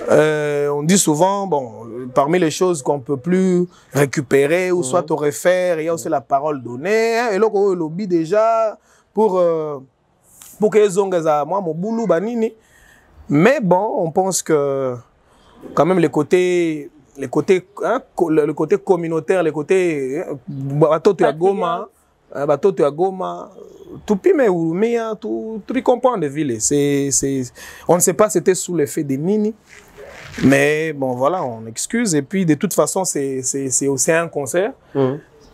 Speaker 3: On dit souvent, bon, parmi les choses qu'on ne peut plus récupérer ou soit au refaire, il y a aussi la parole donnée. Et là, on lobby déjà pour que les gens aient moi mon boulot banini. Mais bon, on pense que quand même le côté communautaire, le côté bateau à Goma. Bateau à Goma, Tupime ou Mia, tout comprend de ville. On ne sait pas c'était sous l'effet des Nini. Mais bon, voilà, on excuse. Et puis, de toute façon, c'est aussi un concert.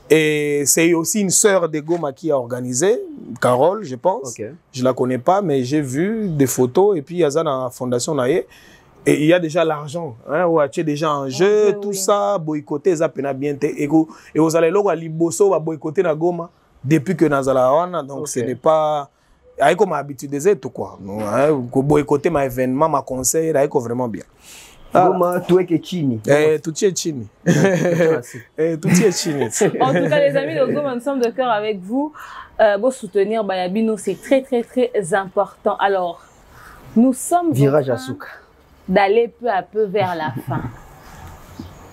Speaker 3: Et c'est aussi une sœur de Goma qui a organisé, Carole, je pense. Okay. Je la connais pas, mais j'ai vu des photos. Et puis, il y a ça dans la fondation Naye. Et il y a déjà l'argent. Hein, où il y a déjà un jeu, tout ça, boycotter, ça peut bien. Et vous allez là, Liboso va boycotter na Goma depuis que Nazala. Donc, ce n'est pas. Avec comme habitude des autres, quoi. Boycotter ma événement, ma concert, avec vraiment bien.
Speaker 2: Goma, tout est chini.
Speaker 3: Tout est chini. Tout est chini.
Speaker 1: En tout cas, les amis de Goma, nous sommes de cœur avec vous. Pour soutenir Bayabino, c'est très, très, très important. Alors, nous sommes
Speaker 2: virage à Souka.
Speaker 1: D'aller peu à peu vers la fin.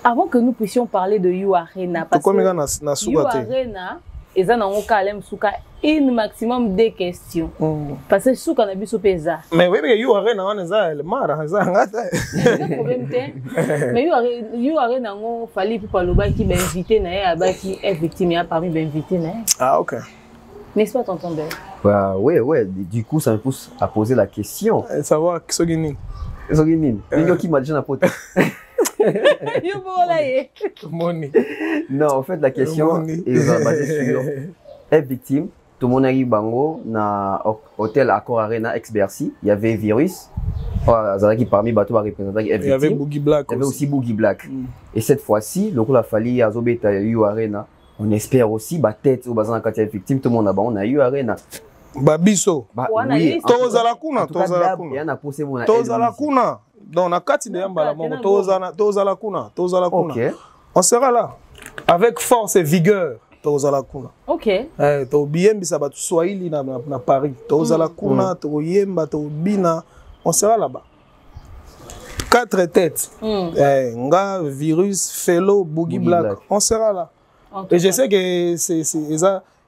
Speaker 1: Avant que nous puissions parler de You Arena, parce que You Arena, et ça n'a pas une maximum de questions. Parce que Souka n'a pas de pesa.
Speaker 3: Mais oui, mais You Arena, on est le mar.
Speaker 1: Mais You Arena, il fallait pour parler qui est invité, qui est victime, parmi les invités.
Speaker 3: Ah, ok.
Speaker 1: N'est-ce pas, tonton Bell?
Speaker 2: Bah, oui. Du coup, ça me pousse à poser la question.
Speaker 3: Savoir qui est
Speaker 2: qui m'a déjà apporté. Non, en fait, la question est basée sur être victime. Tout le monde arrive bango na hôtel Accor Arena ex-Bercy. Il y avait Virus. Qui parmi bateaux à représenter.
Speaker 3: Il y avait Boogie Black.
Speaker 2: Il y avait aussi Boogie Black. Et cette fois-ci, donc la Fali a zobé You Arena. On espère aussi bah tête au bazar quand il y a victime. Tout le monde on a You Arena.
Speaker 3: Babiso.
Speaker 1: Oui.
Speaker 3: Toza la kuna. Donc, on a 4 Toza la kuna. On sera là. Avec force et vigueur. Toza la kuna.
Speaker 1: Ok.
Speaker 3: To bien ça va tout Swahili na Paris. Toza la kuna, to yemba, to bina. On sera là-bas. 4 têtes. Nga, Virus, Fellow, Boogie Black. On sera là. Et je sais que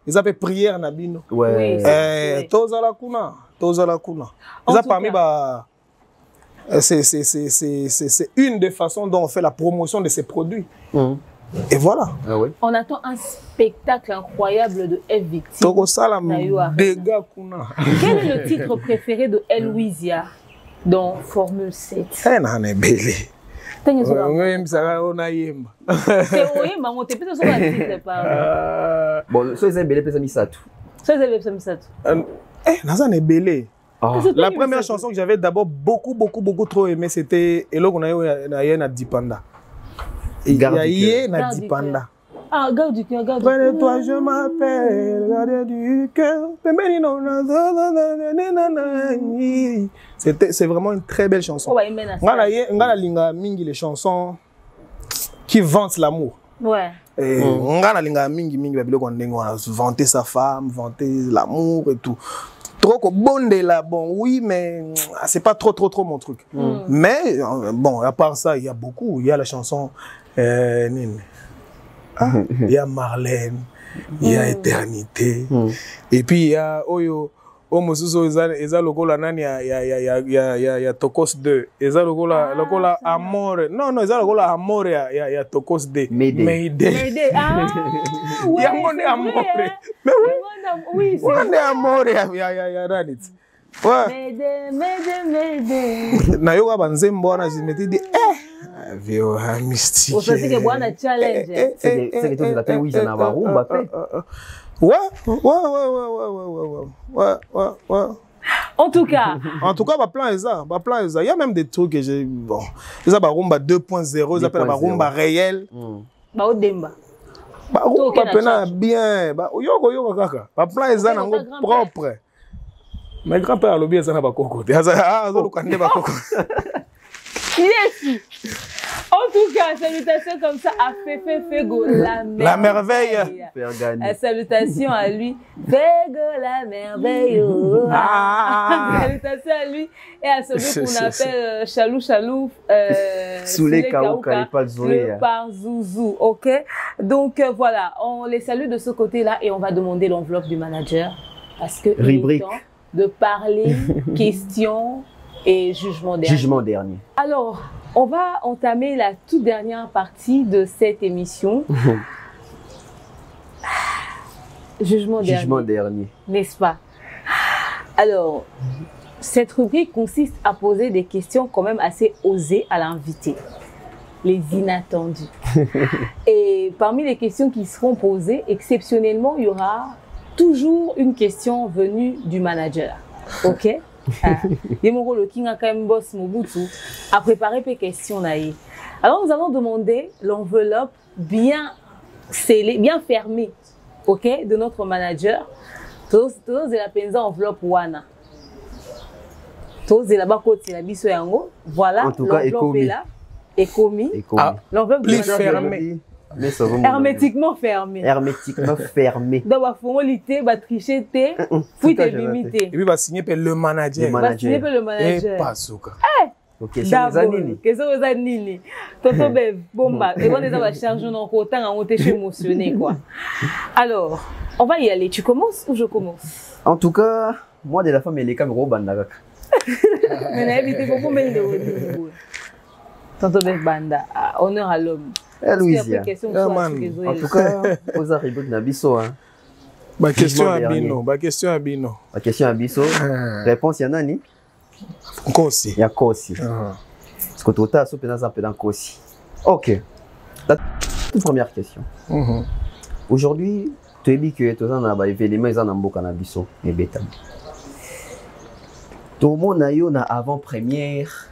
Speaker 3: ils avaient prière Nabino.
Speaker 2: Ouais.
Speaker 3: Toza la kuna. Ils ont parmi c'est une des façons dont on fait la promotion de ces produits. Et voilà.
Speaker 2: Ah ouais.
Speaker 1: On attend un spectacle incroyable de F Victime. Quel est le titre préféré de Elwizia dans Formule 7?
Speaker 2: Bon, so ils belé pesa misatu.
Speaker 3: La première chanson que j'avais d'abord beaucoup trop aimé, c'était Elo Konaye na Dipanda. Yaye na Dipanda.
Speaker 1: Ah, garde du cœur, garde du
Speaker 3: cœur. Près de toi, je m'appelle, garde du cœur. C'est vraiment une très belle chanson. Ngala linga mingi les chansons qui vantent l'amour.
Speaker 1: Ouais.
Speaker 3: Ngala linga mingi babilo kondengo vanter sa femme, vanter l'amour et tout. Trop bon de la bon oui mais c'est pas trop mon truc. Mais bon à part ça il y a beaucoup, il y a la chanson il y a Marlène, il y a Éternité et puis il y a Oyo Omosuso eza lokola nani ya Tokos 2 eza lokola Amore non eza lokola Amore ya Tokos 2 Mayday
Speaker 1: ah ouais
Speaker 3: Amore mais oui c'est Amore ya Radit ouais Mayday na yoga banzembo wana je me dis vio mystique
Speaker 1: on sait que bwana challenge
Speaker 2: c'est que tu as oui na barumba fait.
Speaker 3: Ouais.
Speaker 1: En tout cas,
Speaker 3: plan il y a même des trucs que j'ai bon. Ils ont rumba 2.0, ils appellent la rumba réel.
Speaker 1: Ba odemba.
Speaker 3: Ba rumba pena bien. Ba yoko kaka. Ba plan ils nango propre. Mes grands-pères lobi ils na ba koko. Ah, zo lokande ba koko.
Speaker 1: Yes. En tout cas, salutations comme ça à Fego, la merveille. Salutations à lui, Fego, la merveille. Salutations à lui et à celui qu'on appelle Chalou,
Speaker 2: Soulé Kaouka,
Speaker 1: le Parzouzou, ok? Donc voilà, on les salue de ce côté-là et on va demander l'enveloppe du manager parce que il est temps de parler, questions et jugement dernier. Alors, on va entamer la toute dernière partie de cette émission.
Speaker 2: Jugement dernier.
Speaker 1: N'est-ce pas? Alors, cette rubrique consiste à poser des questions quand même assez osées à l'invité. Les inattendus. Et parmi les questions qui seront posées, exceptionnellement, il y aura toujours une question venue du manager. OK? Le King a quand même boss Mobutu a préparé des questions. Alors, nous allons demander l'enveloppe bien scellée, bien fermée, OK, de notre manager. Tous la penza enveloppe wana. Tous la bakote la biso yango. Voilà, l'enveloppe est là. Et commis. L'enveloppe
Speaker 3: est fermée.
Speaker 1: Hermétiquement fermée.
Speaker 2: Hermétiquement fermée.
Speaker 1: Donc, il faut tricher, puis te limiter.
Speaker 3: Et puis, il va signer le manager.
Speaker 1: Il va signer le manager.
Speaker 3: Et pas souka.
Speaker 1: Question aux anini. Toto Bev, bomba. Et on est dans la charge, on est autant émotionné, quoi. Alors, on va y aller. Tu commences ou je commence?
Speaker 2: En tout cas, moi, de la femme, elle est comme Robanda.
Speaker 1: Mais n'invitez pas pour mettre le Toto Bev Banda. Honneur à l'homme.
Speaker 2: Louisia. En tout cas, vous arrivez à Nabiso.
Speaker 3: Ma question à Bino. Ma question à Bino.
Speaker 2: Ma question à Biso. Réponse, il y en a ni?
Speaker 3: Kosi.
Speaker 2: Il y a Kosi. Parce que tout à l'heure, ça peut dans Kosi. Ok. La toute première question. Aujourd'hui, tu as dit que tu as des événements qui sont dans le Canabiso et Bétam. Tout le monde a eu une avant-première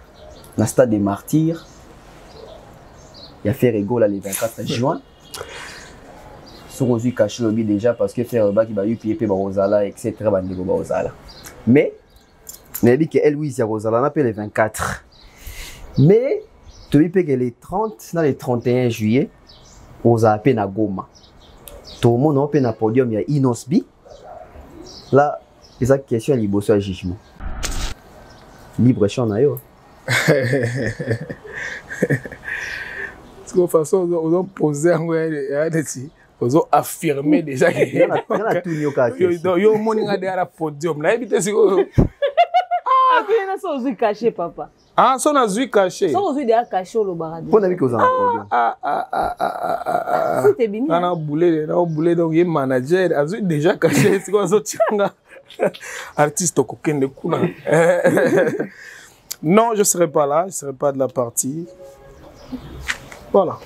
Speaker 2: dans le stade des martyrs. Il y a fait rigolo le 24 juin. Sur aujourd'hui caché le déjà parce que faire qui va eu pied Rosala etc. Mais on a dit que Louise Rosala n'a pas le 24. Mais tu as dit que les 30 dans les 31 juillet on a appelé na Goma. Tout le monde a appelé na podium il y a Inosbi. Là, c'est une question libre sur jugement. Libre champ na yo.
Speaker 3: De toute façon, on a posé on a affirmé déjà que il y a tout yo morning à derrière podium là éviter si
Speaker 1: ah tu es na so caché papa
Speaker 3: ah so na zui caché
Speaker 1: so zui derrière caché au barade
Speaker 2: on a vu que vous en podium
Speaker 1: c'était bini
Speaker 3: on a boulé donc il manager a zui déjà caché si quoi so tianga artiste kokende kuna non je serai pas là, je serai pas de la partie. Voilà.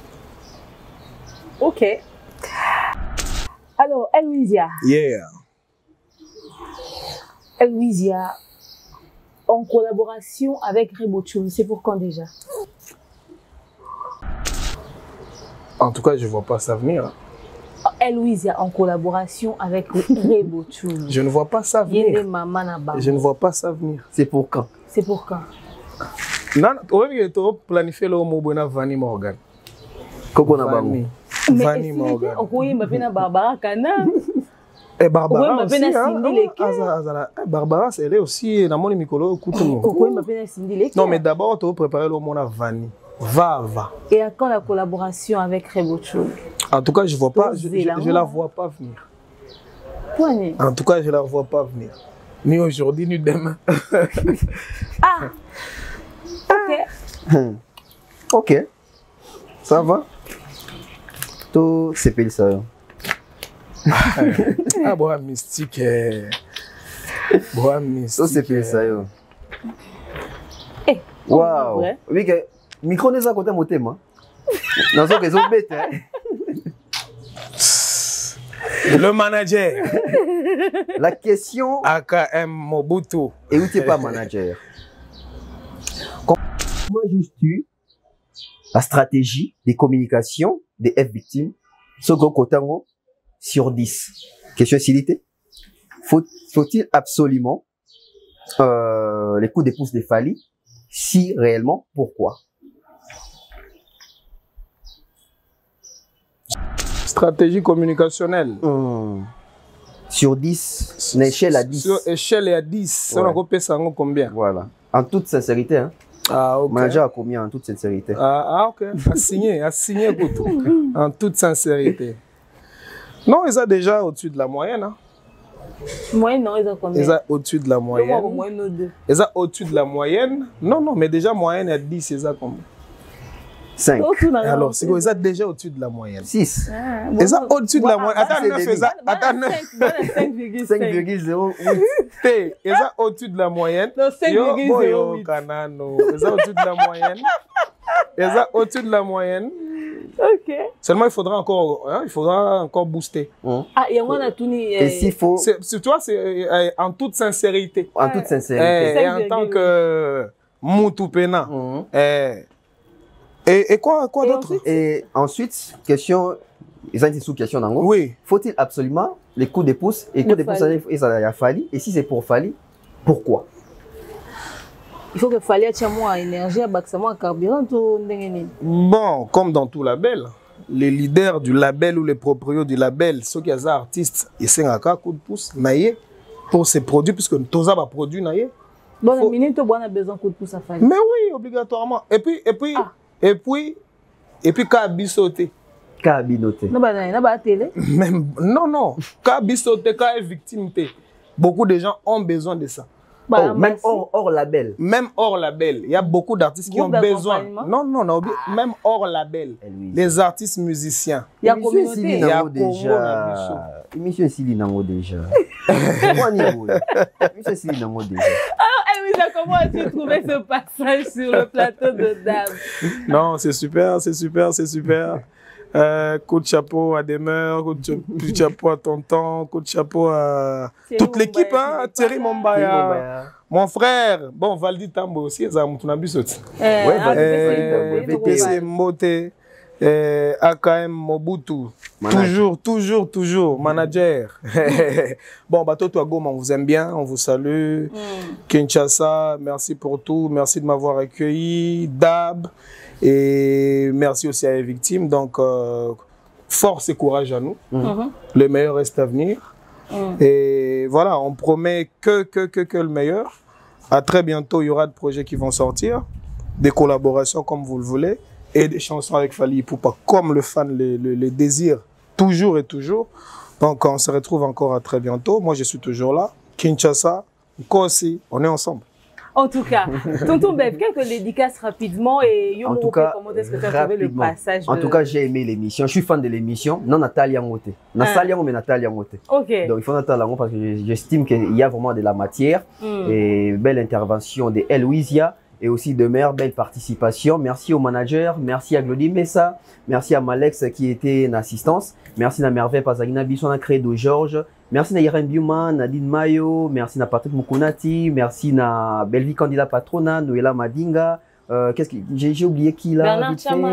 Speaker 1: Ok. Alors, Louisia.
Speaker 3: Yeah.
Speaker 1: Louisia, en collaboration avec Rebochum, c'est pour quand déjà?
Speaker 3: En tout cas, je ne vois pas ça venir.
Speaker 1: Louisia, en collaboration avec Rebochum.
Speaker 3: Je ne vois pas ça venir. Je ne vois pas ça venir.
Speaker 2: C'est pour quand?
Speaker 1: C'est pour quand?
Speaker 3: Non, tu as planifié le mot de Vanny Morgan.
Speaker 1: Vanny Morgan. Barbara Kana.
Speaker 3: Et Barbara aussi, Barbara, elle est aussi dans mon micro. Non, mais d'abord, tu as préparé le mot de Vanny. Va.
Speaker 1: Et à quand la collaboration avec Rebochum?
Speaker 3: En tout cas, je vois pas, je la vois pas venir. En tout cas, je la vois pas venir. Ni aujourd'hui, ni demain.
Speaker 1: Ah! Ok.
Speaker 2: Ok. Ça va? Tout c'est pile ça.
Speaker 3: Ah, bois mystique. Bois mystique.
Speaker 2: Tout c'est pile ça.
Speaker 1: Eh.
Speaker 2: Waouh. Oui que micro n'est pas côté mon thème. Non, ça que c'est bête.
Speaker 3: Le manager.
Speaker 2: La question.
Speaker 3: AKM Mobutu.
Speaker 2: Et où tu n'es pas manager? Comment juges-tu la stratégie des communications des F-victimes sur 10? Question facilité. Faut-il absolument les coups de pouce de Fali? Si réellement, pourquoi?
Speaker 3: Stratégie communicationnelle.
Speaker 2: Sur 10, une échelle à 10.
Speaker 3: Sur échelle à 10, on a coupé ça en combien?
Speaker 2: Voilà. En toute sincérité. Hein.
Speaker 3: Ah, ok.
Speaker 2: Manager a combien en toute sincérité?
Speaker 3: Ah, ok. À signer pour tout. En toute sincérité. Non, ils sont déjà au-dessus de la moyenne. Hein.
Speaker 1: Moyenne, non, ils ont combien?
Speaker 3: Ils sont au-dessus de la moyenne. Ils sont au-dessus de la moyenne. Non, mais déjà moyenne à 10, ils ont combien?
Speaker 2: 5.
Speaker 3: Alors, c'est quoi? Ils sont déjà au-dessus de la moyenne.
Speaker 2: 6.
Speaker 3: Ils sont au-dessus de la moyenne. Attends, 9, attends,
Speaker 1: 5,08.
Speaker 3: Ils sont au-dessus de la moyenne.
Speaker 1: Non, 5,08.
Speaker 3: Ils sont au-dessus de la moyenne. Ils sont au-dessus de la moyenne.
Speaker 1: Ok.
Speaker 3: Seulement, il faudra encore booster.
Speaker 1: Ah, et on a tout mis.
Speaker 2: Et s'il faut.
Speaker 3: Tu vois, c'est en toute sincérité.
Speaker 2: En toute sincérité.
Speaker 3: Et en tant que Moutupena. Et quoi d'autre?
Speaker 2: Et ensuite, question. Ils ont été sous question d'ango.
Speaker 3: Oui.
Speaker 2: Faut-il absolument les coups de pouce et coups de pouce ça y a fallu. Et si c'est pour Fali, pourquoi?
Speaker 1: Il faut que Fali ait moins énergie, moins carburant.
Speaker 3: Bon, comme dans tout label, les leaders du label ou les propriétaires du label, ceux qui sont artistes, ils sont un coup de pouce pour ces produits, puisque tous a produit naïe.
Speaker 1: Bon, la minute, on a besoin de coup de pouce à Fali.
Speaker 3: Mais oui, obligatoirement. Et puis, Kabi sauté.
Speaker 2: Kabi noté.
Speaker 1: Non, pas télé.
Speaker 3: Non. Kabi sauté, Kabi victime. Beaucoup de gens ont besoin de ça.
Speaker 2: Même hors label.
Speaker 3: Même hors label. Il y a beaucoup d'artistes qui ont besoin. Non, même hors label. Les artistes musiciens.
Speaker 1: Il y a communauté.
Speaker 2: Il y a déjà. Émission Sili Nango déjà. Émission Sili Nango déjà.
Speaker 1: Alors, comment as-tu trouvé ce passage sur le plateau de Dab?
Speaker 3: Non, c'est super. Coup de chapeau à Demeure, coup de chapeau à Tonton, coup de chapeau à toute l'équipe, hein, Thierry Mombaya, mon frère, bon, Valdi Tambo aussi, ça m'a vu sauter. VPC Mbote, AKM Mobutu, toujours, manager. Bon, Bateau Goma, on vous aime bien, on vous salue. Kinshasa, merci pour tout, merci de m'avoir accueilli. Dab. Et merci aussi à les victimes. Donc, force et courage à nous. Le meilleur reste à venir. Et voilà, on promet que le meilleur. À très bientôt, il y aura des projets qui vont sortir, des collaborations comme vous le voulez, et des chansons avec Fally Ipupa, comme le fan le désire, toujours et toujours. Donc, on se retrouve encore à très bientôt. Moi, je suis toujours là. Kinshasa, Kosi, on est ensemble.
Speaker 1: En tout cas, Tonton Bev, quelques dédicaces rapidement et
Speaker 2: en tout cas,
Speaker 1: comment est-ce que tu as trouvé le passage
Speaker 2: En tout cas, j'ai aimé l'émission. Je suis fan de l'émission. Non, Nathalie Angote. Nathalie Angote.
Speaker 1: Ok.
Speaker 2: Donc, il faut Nathalie Angote parce que j'estime qu'il y a vraiment de la matière. Et belle intervention de Elouisia et aussi de Mère, belle participation. Merci au manager, merci à Glody Messa, merci à Malex qui était en assistance, merci à Merveille Pazagina Bisson, à Credo Georges. Merci à Irene Biuma, Nadine Mayo, merci à Patrick Mukunati, merci à Belvi Candidat Patrona, Noëlla Madinga, qu'est-ce que j'ai oublié qui là?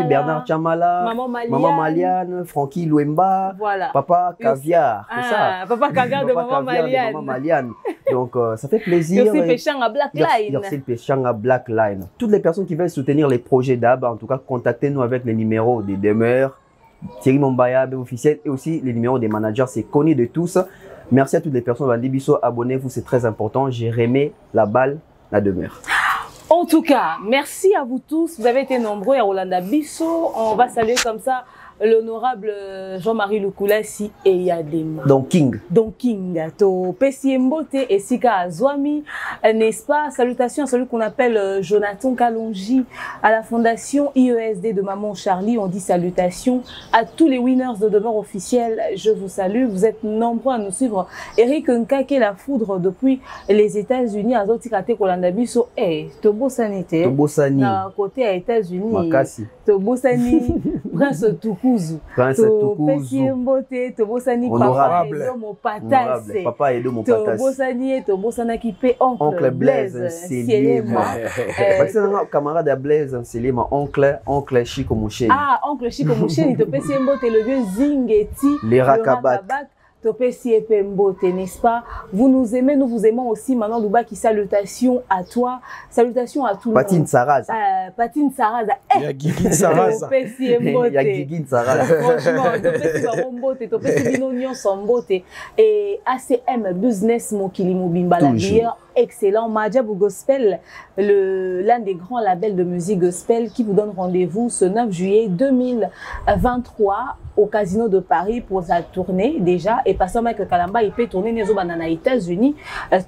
Speaker 2: Bernard Chamala, Maman Maliane, Francky Louemba,
Speaker 1: voilà.
Speaker 2: Papa Caviar, c'est ça.
Speaker 1: Papa Caviar de Maman Maliane.
Speaker 2: Donc ça fait plaisir.
Speaker 1: Merci Péchang à Blackline.
Speaker 2: Merci Péchang à Blackline. Toutes les personnes qui veulent soutenir les projets d'Ab, en tout cas, contactez-nous avec les numéros des demeures. Thierry Mombaya, officiel, et aussi les numéros des managers, c'est connu de tous. Merci à toutes les personnes. Bandibiso, abonnez-vous, c'est très important. J'ai remis la balle, la demeure.
Speaker 1: En tout cas, merci à vous tous. Vous avez été nombreux à Rolanda Bisso. On va saluer comme ça l'honorable Jean-Marie Lukulasi et Yadem.
Speaker 2: Donc King.
Speaker 1: To Pessi Mbote et Sika Azwami, n'est-ce pas? Salutations à celui qu'on appelle Jonathan Kalonji, à la fondation IESD de Maman Charlie. On dit salutations à tous les winners de demeure officielle. Je vous salue. Vous êtes nombreux à nous suivre. Eric Nkake la foudre depuis les États-Unis. À Zotikate Kolanda Bisso. Tobo Sanité.
Speaker 2: Tobo Sani.
Speaker 1: Côté à États-Unis.
Speaker 2: Makasi.
Speaker 1: Tobo Sani. Prince Tukuzu.
Speaker 2: Honorable. Papa Edo Mopatas.
Speaker 1: Tobosana qui paie oncle Blaise Sielema.
Speaker 2: Camarade à Blaise Sielema, oncle Chico Mouché.
Speaker 1: Ah, oncle Chico Mouché, il te paie Mbote, le vieux Zingeti.
Speaker 2: Les Rakabak.
Speaker 1: Topesi et Mbote, n'est-ce pas? Vous nous aimez, nous vous aimons aussi. Maintenant, Loubaki, salutations à toi. Salutations à tout le monde.
Speaker 2: Patine Saraza.
Speaker 1: Patine Saraza.
Speaker 3: Il y a Guigui Saraza.
Speaker 1: Topesi Mbote.
Speaker 2: Il y a Guigui Saraza.
Speaker 1: Franchement, Topesi Mbote, Topesi Binonion Mbote. Et ACM Business Mokili Mobimba, la meilleure excellent. Madjabou Gospel, l'un des grands labels de musique gospel qui vous donne rendez-vous ce 9 juillet 2023 au Casino de Paris pour sa tournée déjà. Et pas seulement que Kalamba, il peut tourner les aux États-Unis.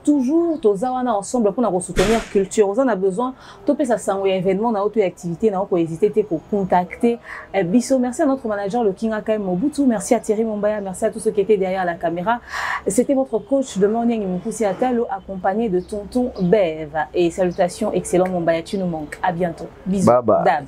Speaker 1: Toujours, tous ensemble pour nous soutenir culture. On a besoin de ça sans événement, dans autre activité, dans autre hésiter pour contacter Bisso. Merci à notre manager, le King Akaim Mobutu. Merci à Thierry Mombaya. Merci à tous ceux qui étaient derrière la caméra. C'était votre coach de Morning Moukoussi Atalo, accompagné de Tonton Bev. Et salutations, excellent Mombaya, tu nous manques. À bientôt. Bisous.
Speaker 2: Bye bye.
Speaker 1: Dab.